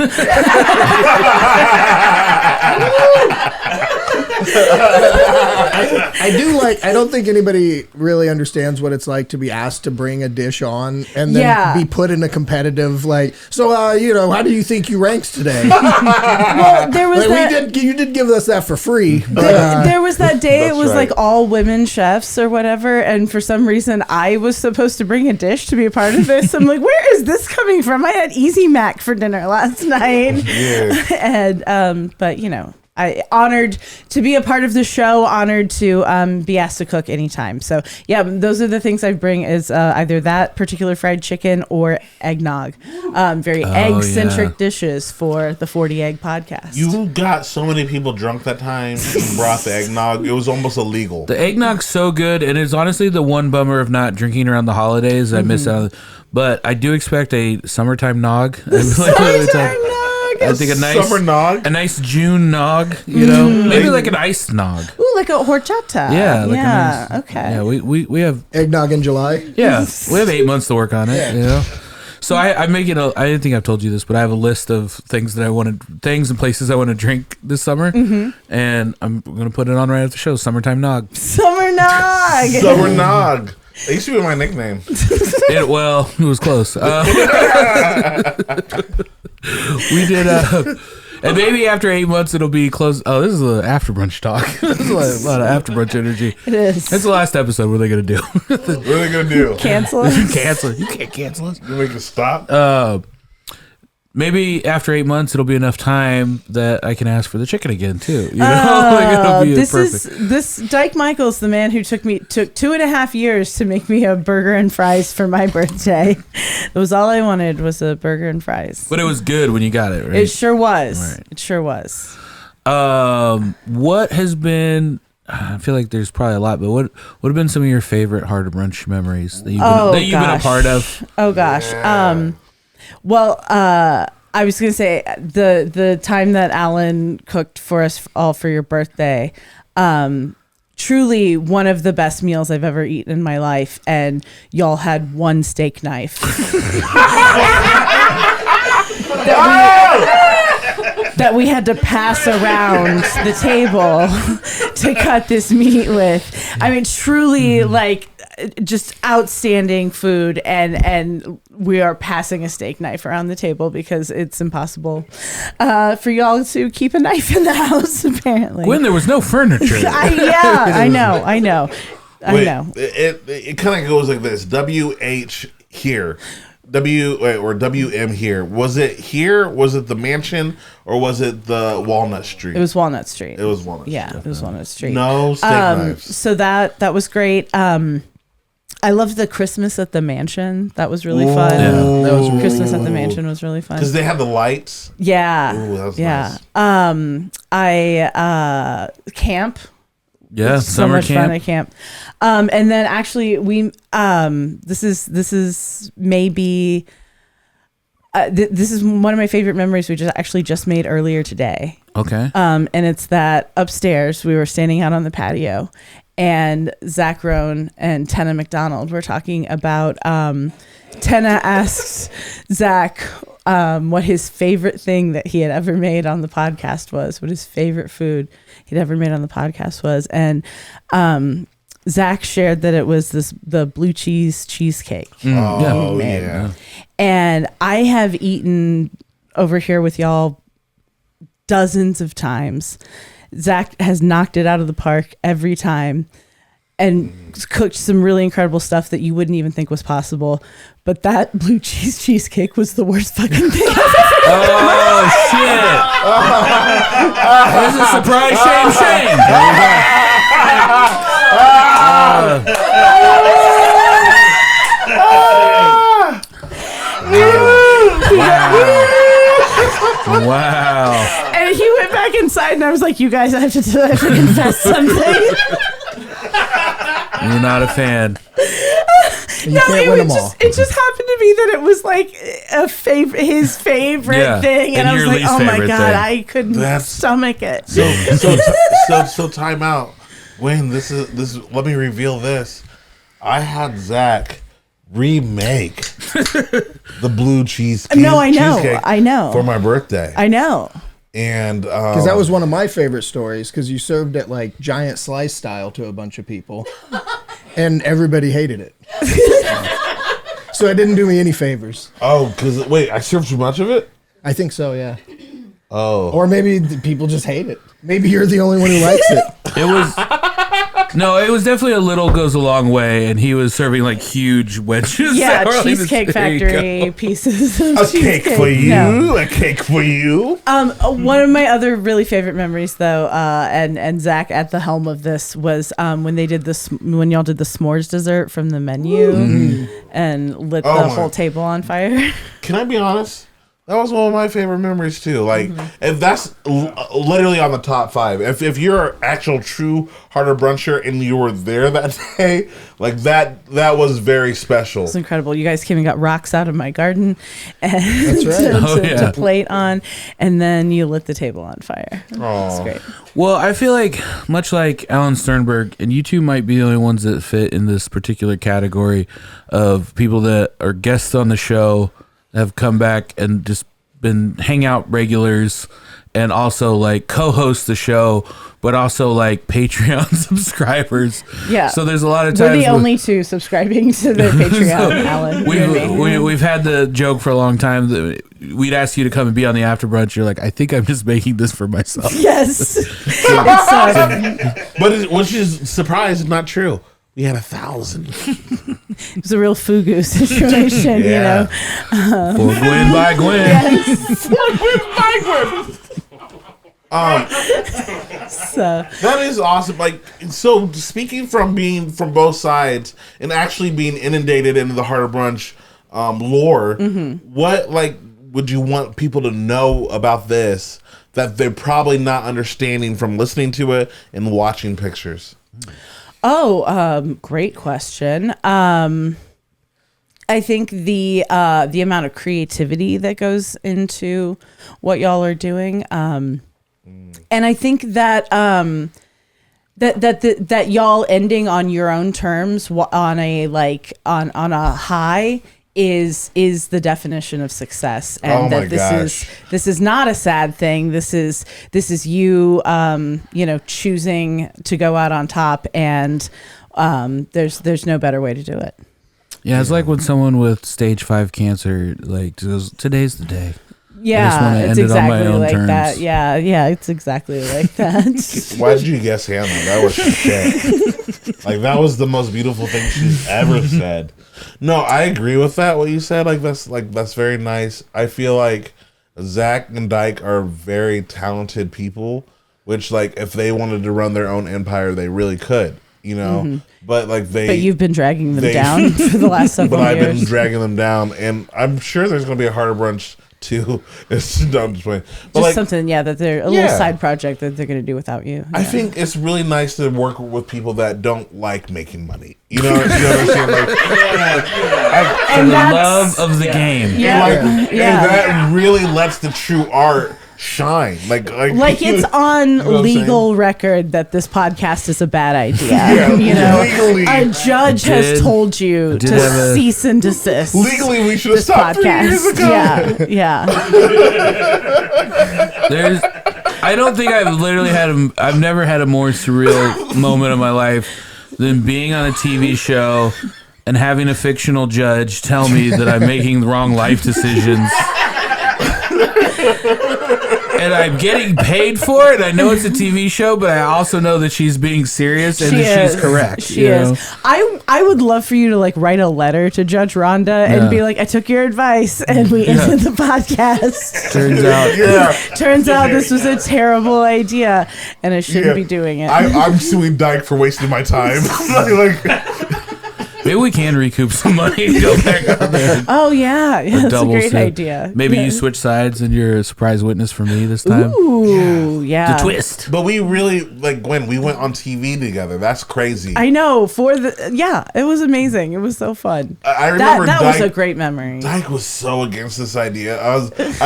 I don't think anybody really understands what it's like to be asked to bring a dish on and then Yeah. be put in a competitive so how do you think you ranked today? Well, there was that. You did give us that for free. But, There was that day, it That's was right. all women chefs or whatever, and for some reason I was supposed to bring a dish to be a part of this. I'm like, where is this coming from? I had Easy Mac for dinner last night. Yeah. And but I honored to be a part of the show, honored to be asked to cook anytime. So yeah, those are the things I bring is either that particular fried chicken or eggnog. Very egg-centric dishes for the 40 Egg podcast. You got so many people drunk that time. You brought the eggnog. It was almost illegal. The eggnog's so good, and it's honestly the one bummer of not drinking around the holidays. I miss out. But I do expect a summertime nog. I think a nice Summer nog. a nice June nog. Maybe like an iced nog. Ooh, like a horchata. Yeah, like yeah. a nice, Okay. Yeah, we have eggnog in July. we have 8 months to work on it. So I'm making I didn't think I've told you this, but I have a list of things and places I want to drink this summer, and I'm gonna put it on right after the show. Summertime Nog. Summer Nog. Summer Nog. It used to be my nickname. It was close. We did, and maybe after 8 months it'll be close. Oh, this is an after brunch talk. This is a lot of after brunch energy. It is. That's the last episode. What are they gonna do? What are they gonna do? Cancel us? Cancel it. You can't cancel us. You make us stop? Maybe after 8 months it'll be enough time that I can ask for the chicken again too. You know, like, it'll be perfect. This Dyke Michael's the man who took 2.5 years to make me a burger and fries for my birthday. It was all I wanted was a burger and fries. But it was good when you got it, right? It sure was. Right. It sure was. What has been? I feel like there's probably a lot, but what have been some of your favorite Harder Brunch memories that you've been a part of? Oh gosh. Yeah. Well, I was gonna say the time that Alan cooked for us all for your birthday, truly one of the best meals I've ever eaten in my life, and y'all had one steak knife that we had to pass around the table to cut this meat with. I mean, truly, like, just outstanding food, and we are passing a steak knife around the table because it's impossible for y'all to keep a knife in the house, apparently. When there was no furniture. I know. Wait, it kind of goes like this: WH here, or WM here. Was it here? Was it the mansion, or was it the Walnut Street? It was Walnut Street. It was Walnut Street. Yeah, it was Walnut Street. No steak knives. So that was great. I loved the Christmas at the mansion. That was really fun. Yeah, that was really Christmas at the mansion was really fun. Because they had the lights. Yeah. Ooh, that was yeah. nice. I camp. Yeah, so summer much camp. fun at camp. And then actually we this is maybe this is one of my favorite memories we just made earlier today. Okay. And it's that upstairs we were standing out on the patio, and Zach Rohn and Tenna McDonald were talking about. Tenna asks Zach what his favorite thing that he had ever made on the podcast was, what his favorite food he'd ever made on the podcast was, and Zach shared that it was the blue cheese cheesecake. Oh, he made. yeah. And I have eaten over here with y'all dozens of times. Zach has knocked it out of the park every time and cooked some really incredible stuff that you wouldn't even think was possible. But that blue cheese cheesecake was the worst fucking thing I've ever Oh, shit. This is surprise, shame. Wow. And he went back inside, and I was like, "You guys have to confess something." You're not a fan. You can't win them all. It just happened to be that it was like his favorite thing, and I was your like, least "Oh my favorite god, thing. I couldn't stomach it." So time out. Wayne, this is. Let me reveal this. I had Zach remake the blue cheese. No, I know. cheesecake I know. for my birthday. I know. And Because that was one of my favorite stories, because you served it like giant slice style to a bunch of people, and everybody hated it. So it didn't do me any favors. Oh, because wait, I served too much of it? I think so, yeah. Oh. Or maybe the people just hate it. Maybe you're the only one who likes it. It was definitely a little goes a long way, and he was serving like huge wedges. Yeah, that were like Cheesecake this- there you Factory go. pieces of A cake cheesecake. for you. No. A cake for you. One of my other really favorite memories, though, and Zach at the helm of this was when they did this, when y'all did the s'mores dessert from the menu and lit the whole table on fire. Can I be honest? That was one of my favorite memories too. Like, if that's literally on the top 5. If you're an actual true Harder Bruncher and you were there that day, like that was very special. It's incredible. You guys came and got rocks out of my garden and That's right. to plate on, and then you lit the table on fire. It's great. Well, I feel like much like Alan Sternberg, and you two might be the only ones that fit in this particular category of people that are guests on the show have come back and just been hangout regulars and also like co-host the show, but also like Patreon subscribers. Yeah. So there's a lot of times we're the only two subscribing to the Patreon, Alan. We've had the joke for a long time that we'd ask you to come and be on the After Brunch. You're like, I think I'm just making this for myself. Yes. But which is surprised, not true. We had 1,000. It was a real fugu situation, you know. For Gwen by Gwen. Yes. That is awesome. Like, so speaking from being from both sides and actually being inundated into the Harder Brunch lore, what like would you want people to know about this that they're probably not understanding from listening to it and watching pictures? Great question. I think the amount of creativity that goes into what y'all are doing, and I think that that y'all ending on your own terms on a high is the definition of success, and this is not a sad thing. This is you choosing to go out on top, and there's no better way to do it. Yeah, it's like when someone with stage 5 cancer like goes, "Today's the day." Yeah, it's exactly like that. Yeah, it's exactly like that. Why did you guess Hannah? That was shit. Like, that was the most beautiful thing she's ever said. No, I agree with that. What you said, that's very nice. I feel like Zach and Dyke are very talented people, which like if they wanted to run their own empire, they really could. You know, but you've been dragging them down for the last several years. But I've been dragging them down, and I'm sure there's going to be a Harder Brunch too. It's I'm just playing. But just something, that they're a little side project that they're going to do without you. I think it's really nice to work with people that don't like making money. You know what I'm saying? And the love of the game. And that really lets the true art shine. Like it's on legal record that this podcast is a bad idea. Legally. A judge has told you to cease and desist. Legally, we should have stopped 3 years ago. Yeah. I don't think I've never had a more surreal moment of my life than being on a TV show and having a fictional judge tell me that I'm making the wrong life decisions. And I'm getting paid for it. I know it's a TV show, but I also know that she's being serious and she's correct. She is. I would love for you to write a letter to Judge Rhonda and be like, I took your advice and we ended the podcast. Turns out this was a terrible idea and I shouldn't be doing it. I'm suing Dyke for wasting my time. Maybe we can recoup some money and go back on there. Oh, yeah. That's a great idea. Maybe you switch sides and you're a surprise witness for me this time. Ooh, yeah. The twist. But we really, Gwen, we went on TV together. That's crazy. I know. It was amazing. It was so fun. I remember that was a great memory. Dyke was so against this idea. I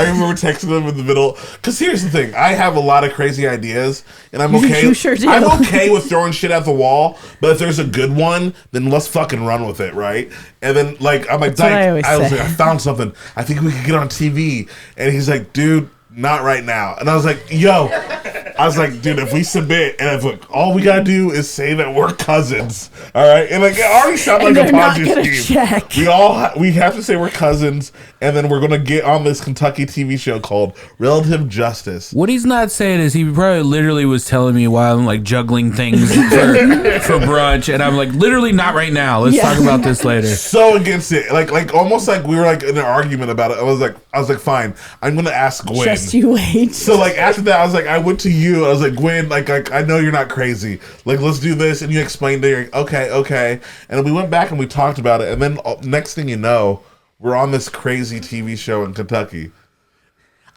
remember texting him in the middle. Because here's the thing. I have a lot of crazy ideas. And I'm okay. You sure do. I'm okay with throwing shit at the wall. But if there's a good one, then let's fucking run with it, right? And then I'm like, Dyke, I found something. I think we could get on TV. And he's like, dude, not right now. And I was like, dude, if we submit and if all we gotta do is say that we're cousins, all right? And it already sounds like a Ponzi scheme. We have to say we're cousins, and then we're gonna get on this Kentucky TV show called Relative Justice. What he's not saying is he probably literally was telling me while I'm juggling things for brunch, and I'm like, literally not right now. Let's talk about this later. So against it, almost like we were in an argument about it. I was like, fine, I'm gonna ask Gwen. Just you wait. So after that, I was like, I went to you. I was like, Gwen, I know you're not crazy. Let's do this. And you explained it. Okay. And we went back and we talked about it. And then next thing you know, we're on this crazy TV show in Kentucky.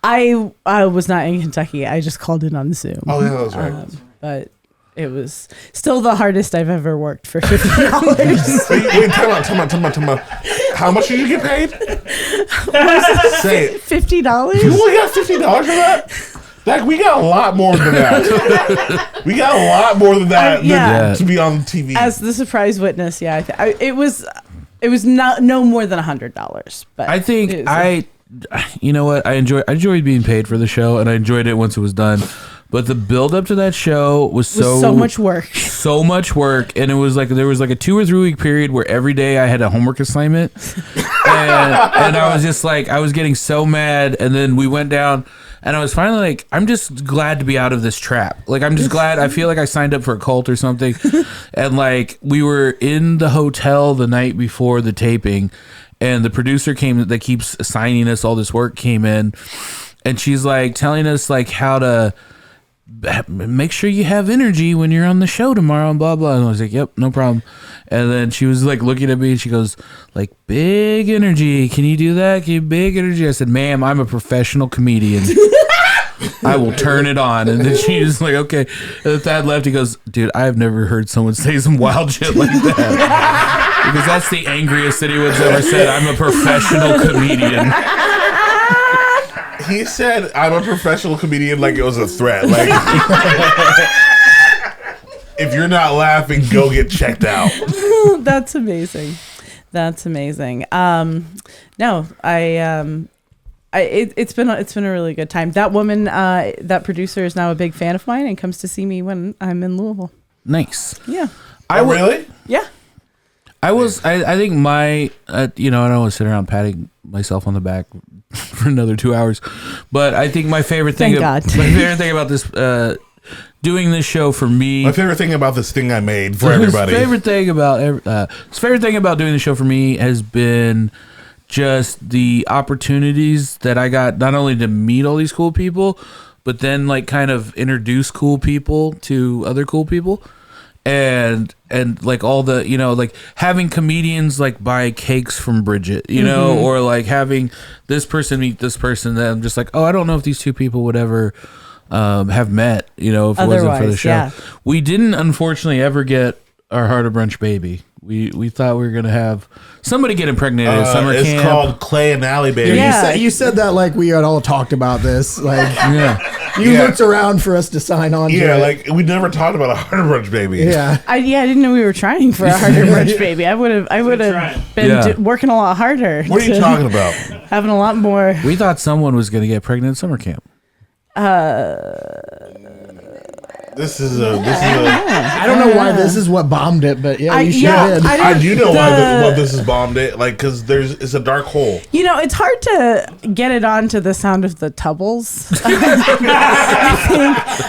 I was not in Kentucky. I just called in on Zoom. Oh, yeah, that was right. But it was still the hardest I've ever worked for $50. Wait, time out. How much did you get paid? Say it. $50? You only got $50 for that? We got a lot more than that. We got a lot more than that to be on TV. As the surprise witness, it was It was no more than $100. But I think you know what? I enjoyed being paid for the show, and I enjoyed it once it was done. But the build up to that show was so much work. So much work. And it was like there was like a 2 or 3 week period where every day I had a homework assignment. and I was just like, I was getting so mad. And then we went down and I was finally like, I'm just glad to be out of this trap. Like, I'm just glad. I feel like I signed up for a cult or something. And like, we were in the hotel the night before the taping, and the producer that keeps assigning us all this work came in, and she's like telling us like how to make sure you have energy when you're on the show tomorrow and blah blah. And I was like, yep, no problem. And then she was like looking at me and she goes like, big energy, can you do that? Can you big energy? I said, ma'am, I'm a professional comedian. I will turn it on. And then she was like, okay. And then Thad left. He goes, dude, I've never heard someone say some wild shit like that. Because that's the angriest that anyone's ever said. I'm a professional comedian. He said, I'm a professional comedian like it was a threat. Like, if you're not laughing, go get checked out. That's amazing. That's amazing. No, it's been a really good time. That woman, that producer, is now a big fan of mine and comes to see me when I'm in Louisville. Nice. Yeah. Really? Yeah. I think my, I don't want to sit around patting myself on the back for another 2 hours, but I think my favorite thing, my favorite thing about this, doing this show for me, my favorite thing about this thing I made for everybody, favorite thing about doing the show for me has been just the opportunities that I got, not only to meet all these cool people, but then like kind of introduce cool people to other cool people. And like all the, like having comedians like buy cakes from Bridget, or like having this person meet this person that I'm just like, oh, I don't know if these two people would ever have met, if it wasn't for the show. Yeah. We didn't, unfortunately, ever get our Harder Brunch baby. We thought we were going to have somebody get impregnated at summer camp. It's called Clay and Allie Baby. Yeah. You said that like we had all talked about this. Like, you looked around for us to sign on to it. Like we never talked about a Harder Brunch Baby. Yeah. I didn't know we were trying for a Harder Brunch Baby. I would have been working a lot harder. What are you talking about? Having a lot more. We thought someone was going to get pregnant at summer camp. This is a. I don't know why this is what bombed it, but you sure did. I do know why this is bombed it. Like, because it's a dark hole. It's hard to get it on to the sound of the Tubbles.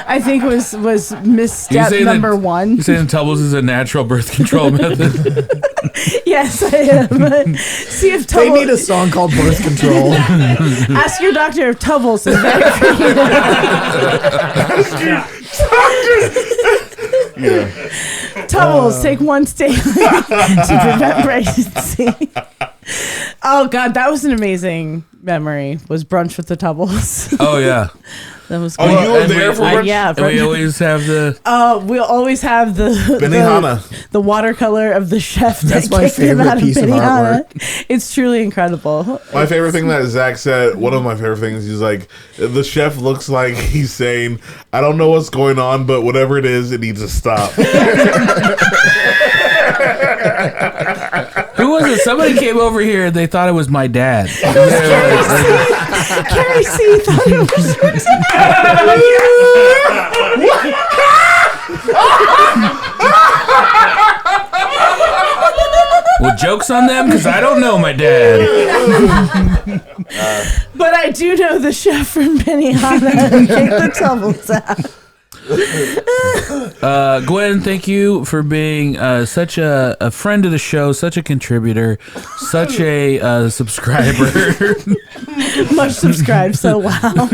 I think was misstep number one. You're saying Tubbles is a natural birth control method? Yes, I am. See if Tubbles. They need a song called Birth Control. Ask your doctor if Tubbles is better for you. Tubbles take once daily to prevent pregnancy. Oh God, that was an amazing memory. Was brunch with the Tubbles. Oh yeah. That was cool. Oh, you were there for brunch? Yeah. And we always have the. We'll always have the watercolor of the chef. That's my favorite piece of artwork. It's truly incredible. My favorite thing that Zach said, one of my favorite things, he's like, the chef looks like he's saying, I don't know what's going on, but whatever it is, it needs to stop. Who was it? Somebody came over here and they thought it was my dad. Carrie C thought it was your dad. Well, joke's on them because I don't know my dad. But I do know the chef from Benihana and kick the Tubbles out. Gwen, thank you for being such a friend of the show, such a contributor, such a subscriber. Much subscribed, so wow.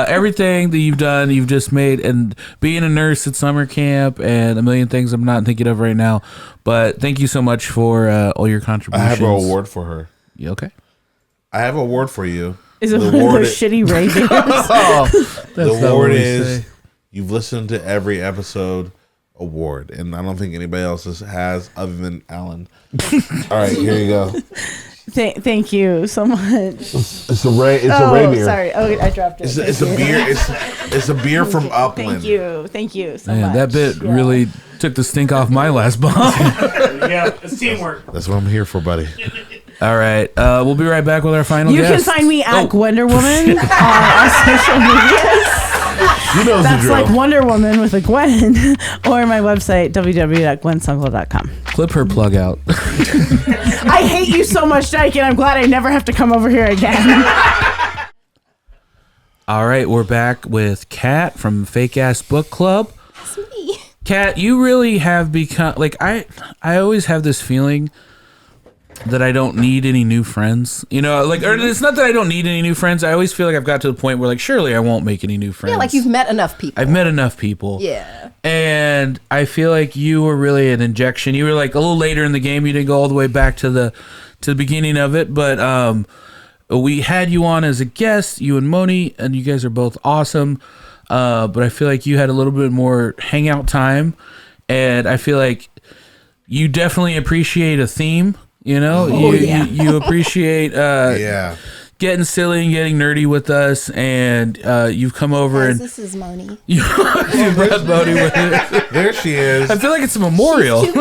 Everything that you've done, you've just made, and being a nurse at summer camp and a million things I'm not thinking of right now. But thank you so much for all your contributions. I have an award for her. You okay? I have an award for you. Is it one of those shitty ratings? The award is you've listened to every episode award, and I don't think anybody else has other than Alan. All right, here you go. Thank you so much. It's a reindeer. Sorry. Oh, I dropped it. It's a beer. It's a beer from Upland. Thank you so much. That bit really Took the stink off my last bomb. Yeah, it's teamwork. That's what I'm here for, buddy. All right. We'll be right back with our final You guest. can find me at Wonder Woman on all social medias. You know the That's drill. like Wonder Woman with a Gwen, or my website, www.gwensunkel.com. Clip her plug out. I hate you so much, Dyke, and I'm glad I never have to come over here again. All right, we're back with Kat from Fake Ass Book Club. That's me. Kat, you really have become like I always have this feeling that I don't need any new friends. You know, like, or it's not that I don't need any new friends. I always feel like I've got to the point where, like, surely I won't make any new friends. Yeah, like you've met enough people. I've met enough people. Yeah. And I feel like you were really an injection. You were like a little later in the game. You didn't go all the way back to the beginning of it, but we had you on as a guest, you and Moni, and you guys are both awesome. But I feel like you had a little bit more hangout time, and I feel like you definitely appreciate a theme. You know, you appreciate getting silly and getting nerdy with us, and you've come over and this is Moni. you brought Moni with it. There she is. I feel like it's a memorial. She's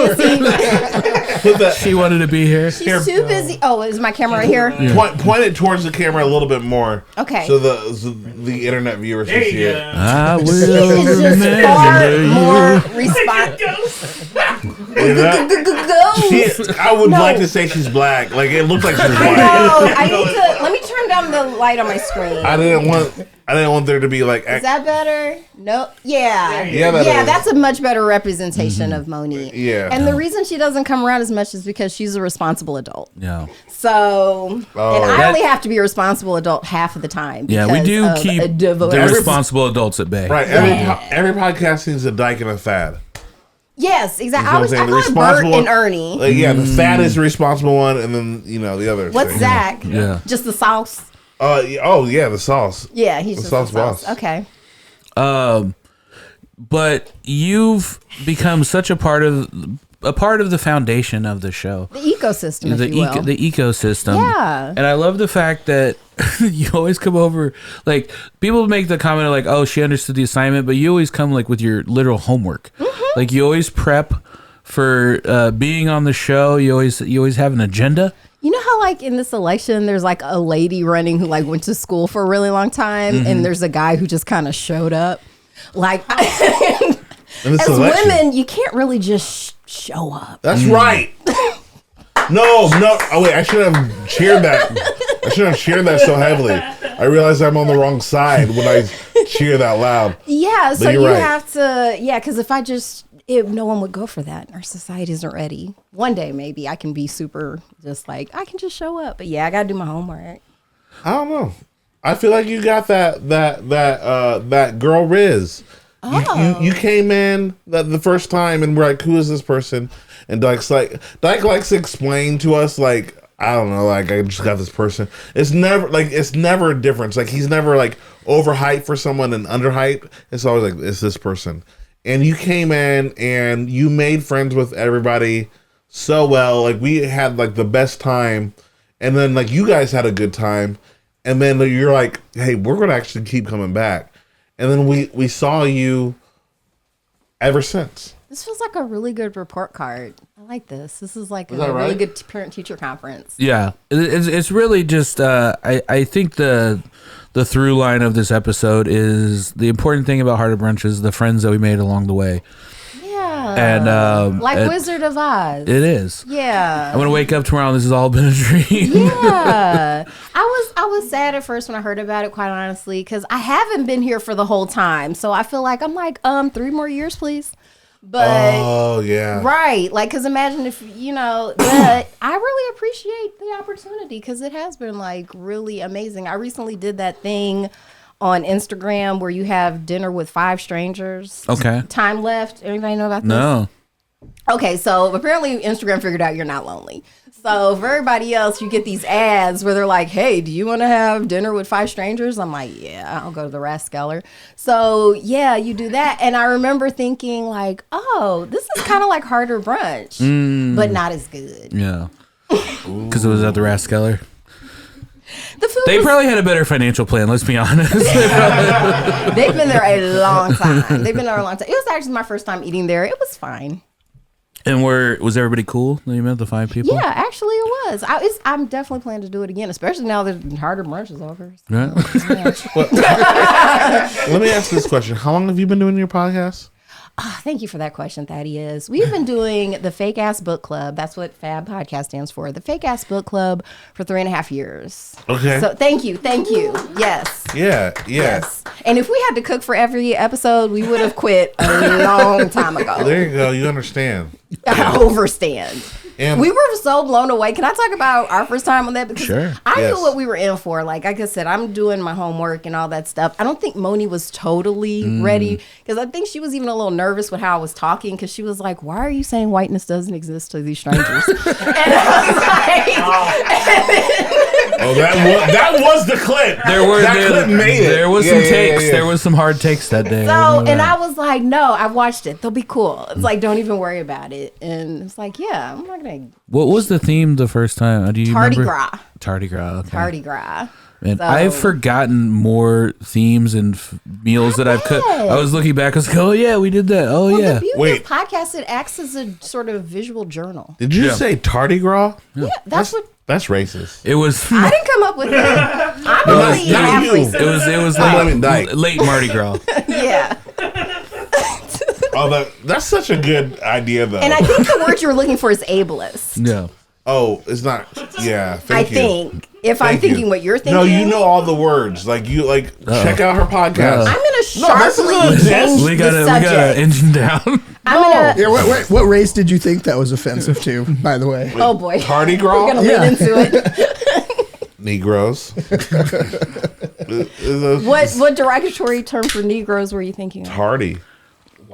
too busy. She wanted to be here. She's too busy. Oh, is my camera right here? Point it towards the camera a little bit more. Okay. So the internet viewers can see it. I will She is just far remember more you. responsive. I would like to say she's black. Like it looked like she was white. No, I need to. Let me turn down the light on my screen. I didn't want there to be like. Is that better? No. Yeah. Yeah, that is. That's a much better representation of Moni. Yeah. And the reason she doesn't come around as much is because she's a responsible adult. No. So, and I That- only have to be a responsible adult half of the time. Yeah, we because do of keep a divorce. the responsible adults at bay. Right. Every podcast needs a Dyke and a Thad. Yes, exactly. You know what I'm I saying? call it Bert and Ernie. Like, yeah, the Thad is the responsible one, and then the other. What's thing. Zach? Yeah. Just the sauce. The sauce. Yeah, he's The just sauce the sauce. boss. Okay. But you've become such a part of the foundation of the show. The ecosystem, if you will. The ecosystem. Yeah. And I love the fact that you always come over, like, people make the comment of like, oh, she understood the assignment, but you always come like with your literal homework. Mm-hmm. Like you always prep for being on the show. You always have an agenda. You know how like in this election, there's like a lady running who like went to school for a really long time, Mm-hmm. and there's a guy who just kind of showed up. Like, In this as election. women, you can't really just show up. That's right. No. Oh wait, I should have cheered that. I should have cheered that so heavily. I realized I'm on the wrong side when I cheer that loud. Yeah, so But you're you right. have to, because if I just, no one would go for that. Our society isn't ready. One day, maybe I can be super, just like, I can just show up. But yeah, I got to do my homework. I don't know. I feel like you got that girl Riz. You came in the first time and we're like, who is this person? And Dyke likes to explain to us like, I don't know, like I just got this person. It's never a difference. Like he's never like overhyped for someone and underhyped. It's always like it's this person. And you came in and you made friends with everybody so well. Like we had like the best time, and then like you guys had a good time, and then you're like, hey, we're gonna actually keep coming back. And then we saw you ever since. This feels like a really good report card. I like this. This is like Is a that really right? good parent-teacher conference. Yeah, it's really just. I think the through line of this episode is the important thing about Harder Brunch is the friends that we made along the way. Yeah. And like Wizard of Oz. It is. Yeah. I'm gonna wake up tomorrow and this has all been a dream. Yeah. I was sad at first when I heard about it, quite honestly, because I haven't been here for the whole time. So I feel like I'm like, 3 more years, please. But Oh yeah. right, like, because imagine if but I really appreciate the opportunity because it has been like really amazing. I recently did that thing on Instagram where you have dinner with 5 strangers. Okay. Time left. Anybody know about this? No. Okay, so apparently Instagram figured out you're not lonely. So for everybody else, you get these ads where they're like, hey, do you want to have dinner with 5 strangers? I'm like, yeah, I'll go to the Raskeller. So yeah, you do that. And I remember thinking like, oh, this is kind of like Harder Brunch, but not as good. Yeah. Because it was at the Raskeller. The food They probably had a better financial plan, let's be honest. They've been there a long time. It was actually my first time eating there. It was fine. And was everybody cool that you met, the 5 people? Yeah, actually it was. I'm definitely planning to do it again, especially now that Harder Brunch is over. Right? Let me ask this question. How long have you been doing your podcast? Oh, thank you for that question, Thaddeus. We've been doing the Fake Ass Book Club. That's what FAB podcast stands for. The Fake Ass Book Club for 3.5 years. Okay. So thank you. Yes. Yes. And if we had to cook for every episode, we would have quit a long time ago. There you go. You understand. Overstand. And we were so blown away. Can I talk about our first time on that? Because Sure. I Yes. knew what we were in for. Like I said, I'm doing my homework and all that stuff. I don't think Moni was totally ready because I think she was even a little nervous with how I was talking because she was like, "Why are you saying whiteness doesn't exist to these strangers?" And I was like, that was the clip. Clip made it. There was some takes. Yeah. There was some hard takes that day. I was like, "No, I watched it. They'll be cool." It's like, don't even worry about it. And it's like, yeah, I'm not gonna. What was the theme the first time? Do you remember? Tardigrade. Okay. Tardigrade. And So- I've forgotten more themes and meals that I've cooked. I was looking back. I was like, oh yeah, we did that. Oh Well, yeah. the beauty Wait. of podcast, it acts as a sort of visual journal. Did you say tardigrade? Yeah, that's what. That's racist. It was. I didn't come up with that. I'm only not half you. racist. It was Dyke. late Mardi Gras. Yeah. Oh, that's such a good idea, though. And I think the word you're looking for is ableist. Yeah. Oh, it's not. Yeah, I thank you. think. If I'm Thank thinking you. what you're thinking. No, you know all the words. Like you check out her podcast. I'm going to this sharply is change We the gotta subject. engine down. I'm going to. Yeah, what race did you think that was offensive to, by the way? Oh, boy. Tardigrade? We're going to Yeah. lean into it. Negroes. What derogatory term for Negroes were you thinking of? Tardy.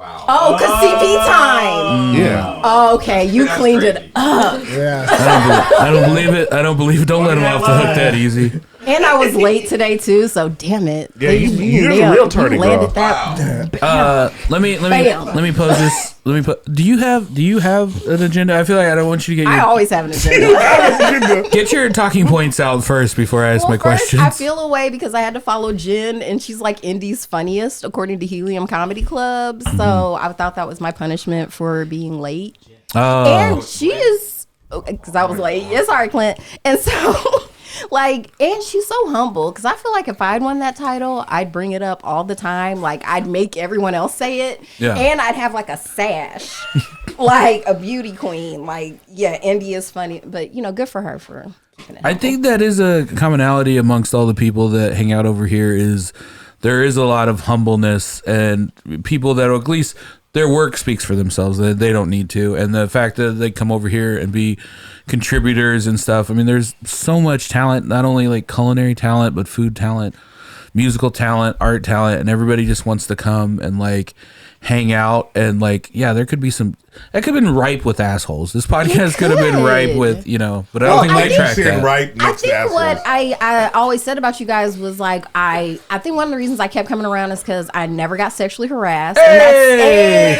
Oh, because CP time. Yeah. Oh, okay, you cleaned it up. Yeah. I don't believe it. I don't believe it. Don't let him off the hook that easy. And I was late today, too, so damn it. Yeah, you're the real tardy girl. landed that. Let me Bam. pose this. Do you have an agenda? I feel like I don't want you to get I your always have an agenda. get your talking points out first before I ask my First, questions. I feel away because I had to follow Jen, and she's like Indy's funniest, according to Helium Comedy Club. So I thought that was my punishment for being late. Oh. And she is, because I was late. Yeah, sorry, Clint. And so, and she's so humble, because I feel like if I'd won that title, I'd bring it up all the time. Like, I'd make everyone else say it. Yeah. And I'd have like a sash, like a beauty queen. Like, yeah, Indy is funny. But, good for her for keeping it I think that is a commonality amongst all the people that hang out over here is there is a lot of humbleness and people that at least their work speaks for themselves. They don't need to. And the fact that they come over here and be contributors and stuff. I mean, there's so much talent, not only like culinary talent, but food talent, musical talent, art talent, and everybody just wants to come and like hang out and there could be some that could have been ripe with assholes. This podcast could have been ripe with, but I don't think we track that. Right I next to think assholes. what I always said about you guys was like I think one of the reasons I kept coming around is because I never got sexually harassed. And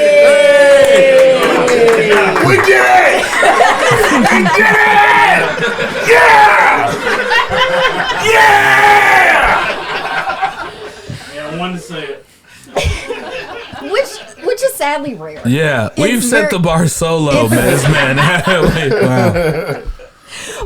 We did it! We did it! Yeah! Yeah! Yeah, I wanted to say it. which is sadly rare. Yeah, we've set the bar so low, man. Wow.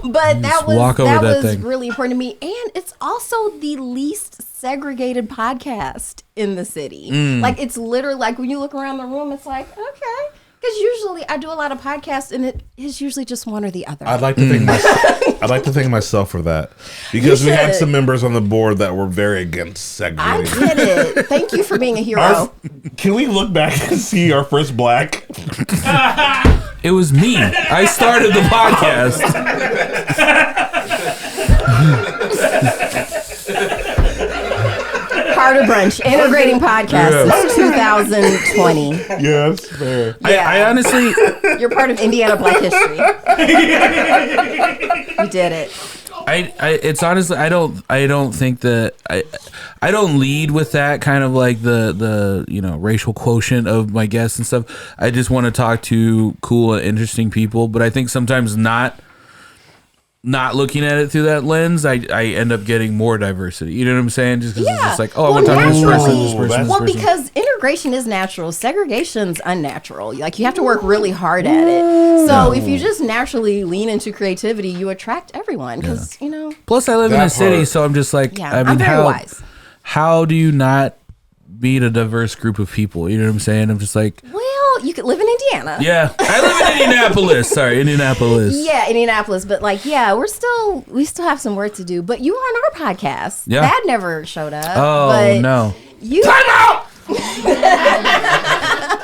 But that was walk over that that was thing. really important to me, and it's also the least segregated podcast in the city. Like it's literally like when you look around the room, it's like okay. Because usually I do a lot of podcasts, and it is usually just one or the other. I'd like to thank myself for that because we had some members on the board that were very against I segregating. get it. Thank you for being a hero. Can we look back and see our first black? It was me. I started the podcast. Harder Brunch, integrating podcasts since 2020. Yes, fair. Yeah. I honestly, You're part of Indiana Black History. You did it. it's honestly, I don't think that I don't lead with that kind of like the racial quotient of my guests and stuff. I just want to talk to cool and interesting people, but I think sometimes not not looking at it through that lens, I end up getting more diversity. You know what I'm saying? Just because it's just like, oh, I want to talk to this person, this person, this Well, person. because integration is natural, segregation's unnatural. Like you have to work really hard at it. So if you just naturally lean into creativity, you attract everyone. Because Plus, I live in a city, so I'm just like, Yeah, I mean, I'm very wise. How do you not meet a diverse group of people? You know what I'm saying? I'm just like, Well, you could live in Indiana. yeah, I live in Indianapolis. Sorry, Indianapolis. Yeah, Indianapolis. But we still have some work to do. But you were on our podcast. Yeah. That never showed up. Oh, but no. Time out!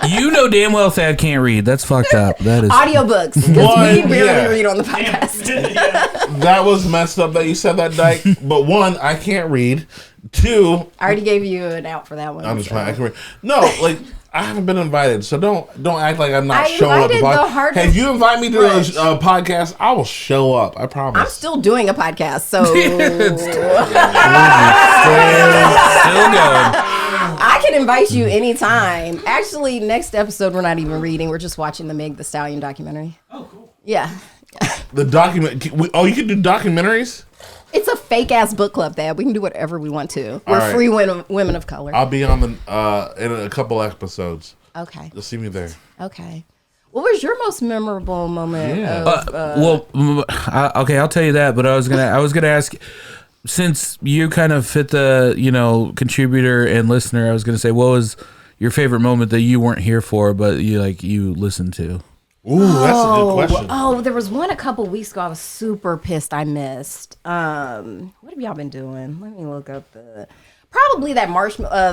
You know damn well Thad can't read. That's fucked up. That is Audiobooks. Because we barely read on the podcast. That was messed up that you said that, Dyke. But one, I can't read. Two, I already gave you an out for that one. I'm just playing. I can read. No, like I haven't been invited, so don't act like I'm not I showing up. To invited the podcast. Harder Hey, if you invite me to Brunch. a podcast, I will show up. I promise. I'm still doing a podcast, so still going. I can invite you anytime. Actually, next episode we're not even reading; we're just watching the Meg Thee Stallion documentary. Oh, cool. Yeah. The document. Oh, you can do documentaries. It's a fake ass book club, Thad. We can do whatever we want to. We're right. free women of color. I'll be on the in a couple episodes. Okay. You'll see me there. Okay. What was your most memorable moment? Okay, I'll tell you that. But I was gonna ask, since you kind of fit the contributor and listener, I was gonna say, what was your favorite moment that you weren't here for, but you listened to? Ooh, that's a good question. Oh, there was one a couple weeks ago I was super pissed I missed. What have y'all been doing? Let me look up probably that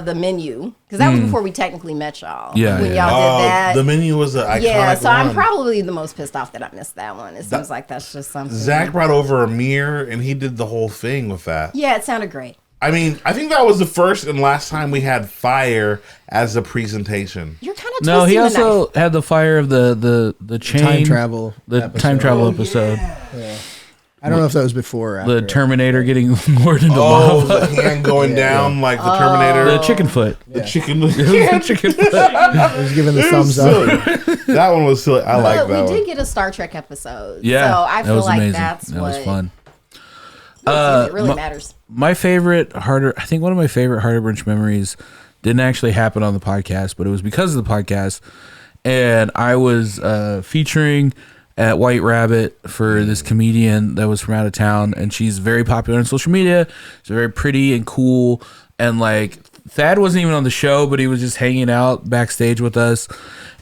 the menu, because that was before we technically met y'all. Yeah, when yeah. y'all did that. The menu was an iconic Yeah, so one. I'm probably the most pissed off that I missed that one. It seems like that's just something. Zach brought over a mirror, and he did the whole thing with that. Yeah, it sounded great. I mean, I think that was the first and last time we had fire as a presentation. You're kind of No, he also had the fire of the chain Time travel. time travel episode. Yeah. I don't know if that was before or after. The Terminator getting lured into Oh, lava. the hand going down like the Terminator. The chicken foot. The chicken. Chicken foot. I was giving the thumbs up. That one was silly. I like that we one. did get a Star Trek episode. Yeah, So I that feel was like amazing. that's That what was fun. it really matters. My favorite I think one of my favorite Harder Brunch memories didn't actually happen on the podcast, but it was because of the podcast. And I was featuring at White Rabbit for this comedian that was from out of town, and she's very popular on social media. She's very pretty and cool, and like Thad wasn't even on the show, but he was just hanging out backstage with us.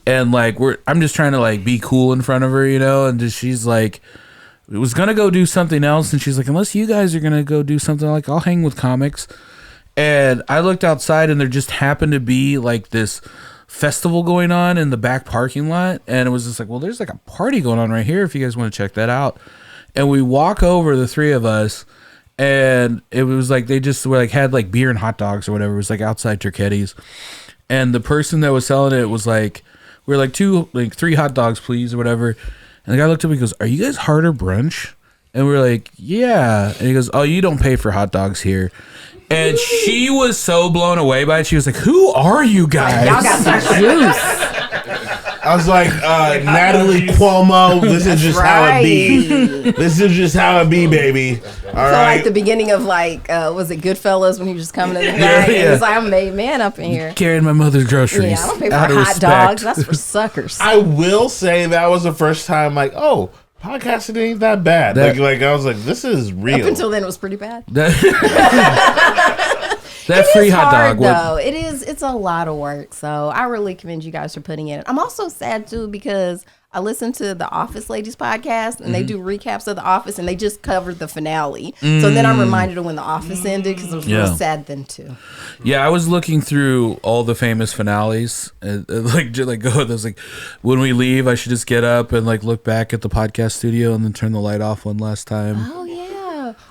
And like I'm just trying to like be cool in front of her, and just she's like, it was gonna go do something else, and she's like, unless you guys are gonna go do something, like I'll hang with comics. And I looked outside, and there just happened to be like this festival going on in the back parking lot, and it was just like, well, there's like a party going on right here if you guys want to check that out. And we walk over, the three of us, and it was like they just were like had like beer and hot dogs or whatever. It was like outside Turketti's, and the person that was selling it was like, we were like 3 hot dogs please or whatever. And the guy looked at me and goes, are you guys Harder Brunch? And we were like, yeah. And he goes, oh, you don't pay for hot dogs here. And she was so blown away by it. She was like, who are you guys? Y'all got some juice. I was like, Natalie Cuomo, this is just how it be. This is just how it be, baby. All So right. like the beginning of was it Goodfellas when he was just coming to the night? Yeah. And it's like, I'm a made man up in here. Carrying my mother's groceries. Yeah, I don't pay for out of hot respect. dogs. That's for suckers. I will say that was the first time, like, oh, podcasting ain't that bad. Like I was like, this is real. Up until then, it was pretty bad. That free hot dog. Though it's a lot of work. So I really commend you guys for putting in. I'm also sad too because I listened to the Office Ladies podcast and they do recaps of The Office and they just covered the finale. So then I'm reminded of when The Office ended because it was real sad then too. Yeah, I was looking through all the famous finales, and I was like, when we leave, I should just get up and like look back at the podcast studio and then turn the light off one last time. Oh yeah.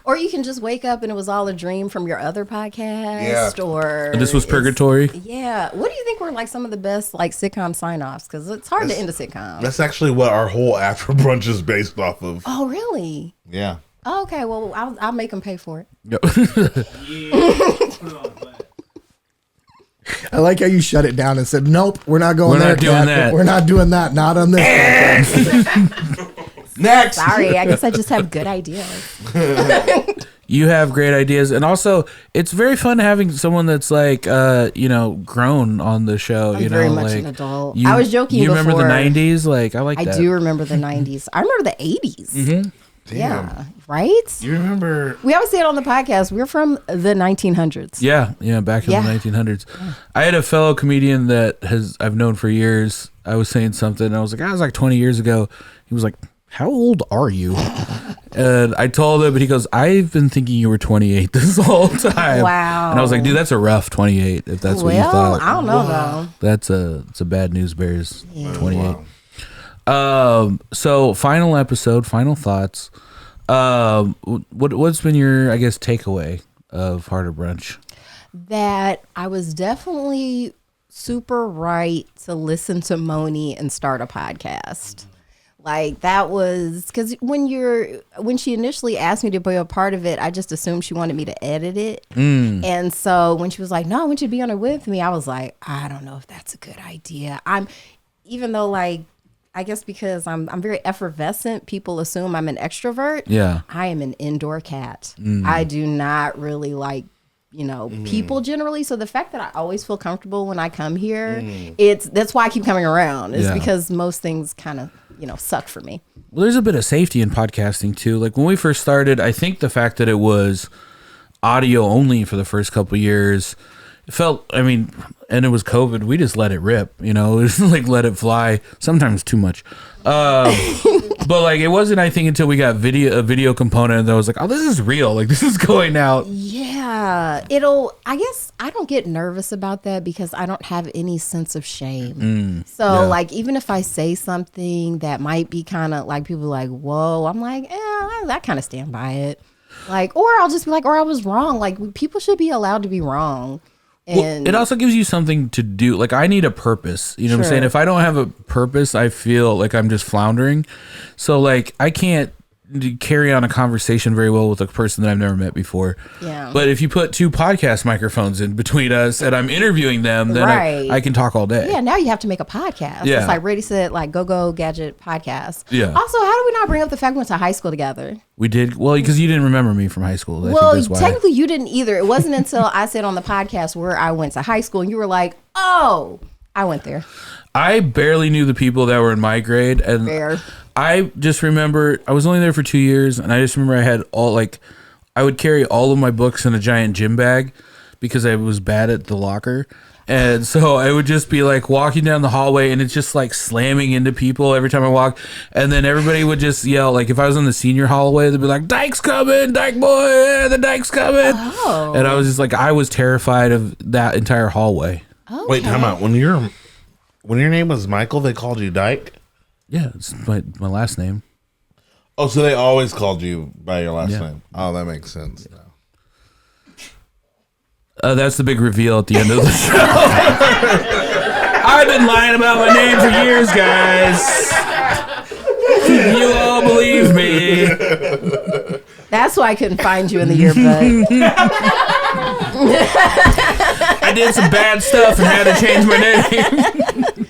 Or you can just wake up and it was all a dream from your other podcast. Yeah. Or And this was Purgatory. Yeah. What do you think were like some of the best like sitcom sign-offs? Because it's hard to end a sitcom. That's actually what our whole After Brunch is based off of. Oh really? Yeah. Oh, okay. Well, I'll make them pay for it. I like how you shut it down and said, nope, we're not going We're there. not doing Kat. that. We're not doing that. Not on this podcast. Next. Sorry, I guess I just have good ideas. You have great ideas, and also it's very fun having someone that's like, grown on the show. I'm very much an adult. You, I was joking You before. remember the '90s? Like, I like that. I do remember the '90s. I remember the '80s. Damn. Yeah, right? You remember? We always say it on the podcast. We're from the 1900s. Yeah, back in the 1900s. I had a fellow comedian that I've known for years. I was saying something, and I was like, I was like 20 years ago. He was like, how old are you? And I told him, but he goes, I've been thinking you were 28 this whole time. Wow. And I was like, dude, that's a rough 28 if that's what you thought. I don't know though. It's a bad news bears 28. Wow. So final episode, final thoughts. What's been your, I guess, takeaway of Harder Brunch? That I was definitely super right to listen to Moni and start a podcast. Like that was because when she initially asked me to be a part of it, I just assumed she wanted me to edit it. And so when she was like, no, I want you to be on it with me, I was like, I don't know if that's a good idea. Even though like, I guess because I'm very effervescent, people assume I'm an extrovert. Yeah. I am an indoor cat. I do not really like, people generally. So the fact that I always feel comfortable when I come here, that's why I keep coming around. It's because most things kind of, suck for me. Well, there's a bit of safety in podcasting too. Like when we first started, I think the fact that it was audio only for the first couple of years, it felt, and it was COVID, we just let it rip, it was like let it fly, sometimes too much. But like it wasn't, I think, until we got a video component that I was like, oh, this is real, like this is going out. Yeah, I guess I don't get nervous about that because I don't have any sense of shame. So like even if I say something that might be kind of like people like, whoa, I'm like, I kind of stand by it. Like, or I'll just be like, or I was wrong. Like people should be allowed to be wrong. And it also gives you something to do. Like I need a purpose. You know what I'm saying? If I don't have a purpose, I feel like I'm just floundering. So like I can't carry on a conversation very well with a person that I've never met before. Yeah. But if you put two podcast microphones in between us and I'm interviewing them, then I can talk all day. Yeah, now you have to make a podcast. Yeah. It's like Ready, Set, like Go Gadget podcast. Yeah. Also, how do we not bring up the fact we went to high school together? We did. Well, because you didn't remember me from high school. Well, technically you didn't either. It wasn't until I said on the podcast where I went to high school and you were like, oh, I went there. I barely knew the people that were in my grade. And I just remember I was only there for 2 years, and I just remember I had I would carry all of my books in a giant gym bag because I was bad at the locker. And so I would just be like walking down the hallway and it's just like slamming into people every time I walk. And then everybody would just yell, like if I was in the senior hallway, they'd be like, Dyke's coming, Dyke boy, the Dyke's coming. Oh. And I was just like, I was terrified of that entire hallway. Okay. Wait, time out. When your name was Michael, they called you Dyke? Yeah, it's my last name. Oh, so they always called you by your last name. Oh, that makes sense. That's the big reveal at the end of the show. I've been lying about my name for years, guys. You all believe me. That's why I couldn't find you in the yearbook. I did some bad stuff and had to change my name.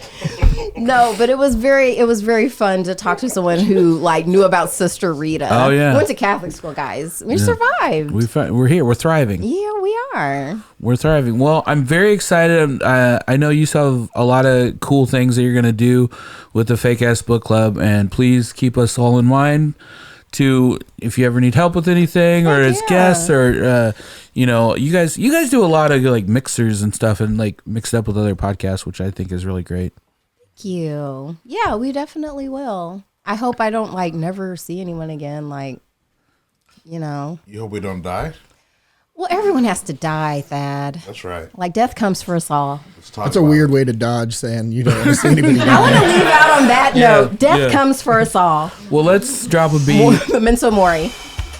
No, but it was very fun to talk to someone who like knew about Sister Rita. Oh yeah, we went to Catholic school, guys. We survived. We're here. We're thriving. Yeah, we are. We're thriving. Well, I'm very excited. I know you have a lot of cool things that you're gonna do with the Fake Ass Book Club, and please keep us all in mind. To if you ever need help with anything or as guests or you guys do a lot of like mixers and stuff and like mixed up with other podcasts, which I think is really great. Thank you. Yeah, we definitely will. I hope I don't like never see anyone again. Like, You hope we don't die? Well, everyone has to die, Thad. That's right. Like death comes for us all. That's a weird way to dodge saying you don't want to see anybody die. I want to leave out on that note. Death comes for us all. Well, let's drop a beat. Memento mori.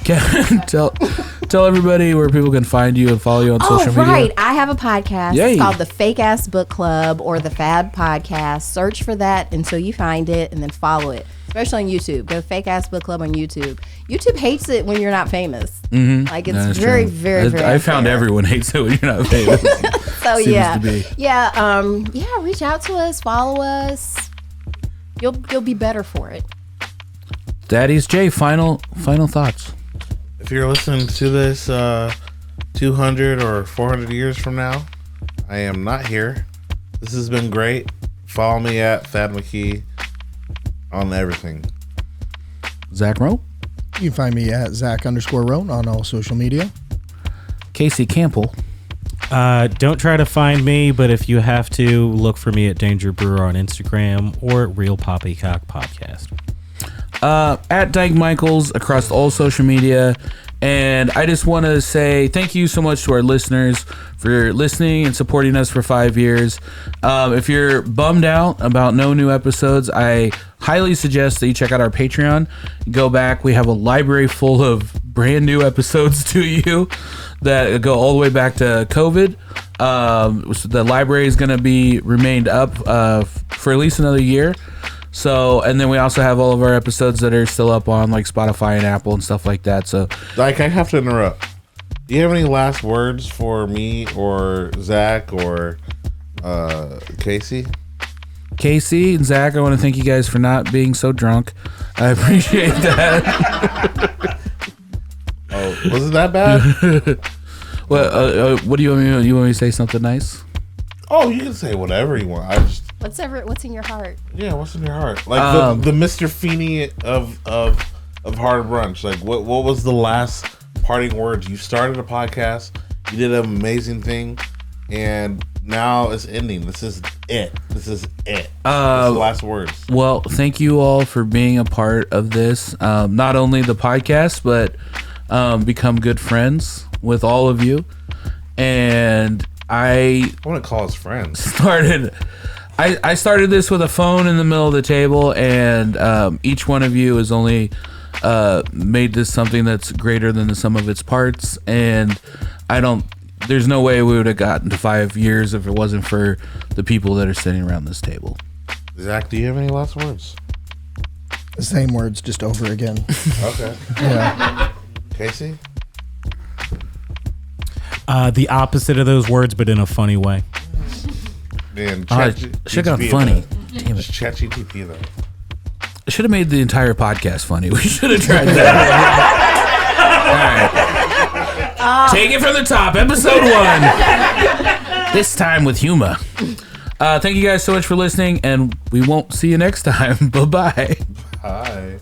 Tell everybody where people can find you and follow you on social media. Right. I have a podcast. Yay. It's called the Fake Ass Book Club or the Fad Podcast. Search for that until you find it and then follow it. Especially on YouTube. Go Fake Ass Book Club on YouTube. YouTube hates it when you're not famous. Mm-hmm. Like it's very, very, very I found everyone hates it when you're not famous. So yeah. Reach out to us, follow us. You'll be better for it. Thaddeus J, final thoughts. If you're listening to this 200 or 400 years from now, I am not here. This has been great. Follow me at Thad Mckee on everything. Zach Rowe. You can find me at Zach_Roan on all social media. Casey Campbell. Don't try to find me, but if you have to, look for me at Danger Brewer on Instagram or Real Poppycock Podcast. At Dyke Michaels across all social media. And I just want to say thank you so much to our listeners for listening and supporting us for 5 years. If you're bummed out about no new episodes, I highly suggest that you check out our Patreon. Go back. We have a library full of brand new episodes to you that go all the way back to COVID. So the library is going to be remained up for at least another year. So, and then we also have all of our episodes that are still up on like Spotify and Apple and stuff like that. So, Like, I have to interrupt. Do you have any last words for me or Zach or Casey? Casey and Zach, I want to thank you guys for not being so drunk. I appreciate that. Oh, was it that bad? Well, what do you want me to do? You want me to say something nice? Oh, you can say whatever you want. What's in your heart? Yeah, what's in your heart? Like the Mr. Feeney of Harder Brunch. Like, what was the last parting words? You started a podcast. You did an amazing thing, and now it's ending. This is it. This is the last words. Well, thank you all for being a part of this. Not only the podcast, but become good friends with all of you. And I want to call us friends. I started this with a phone in the middle of the table, and each one of you has only made this something that's greater than the sum of its parts. And there's no way we would have gotten to 5 years if it wasn't for the people that are sitting around this table. Zach, do you have any last words? The same words, just over again. Okay. Yeah. Casey? The opposite of those words, but in a funny way. Man, should have got funny. Damn it. ChatGPT though. I should have made the entire podcast funny. We should have tried that. All right. Take it from the top. Episode 1. This time with humor. Thank you guys so much for listening, and we won't see you next time. Bye-bye. Bye.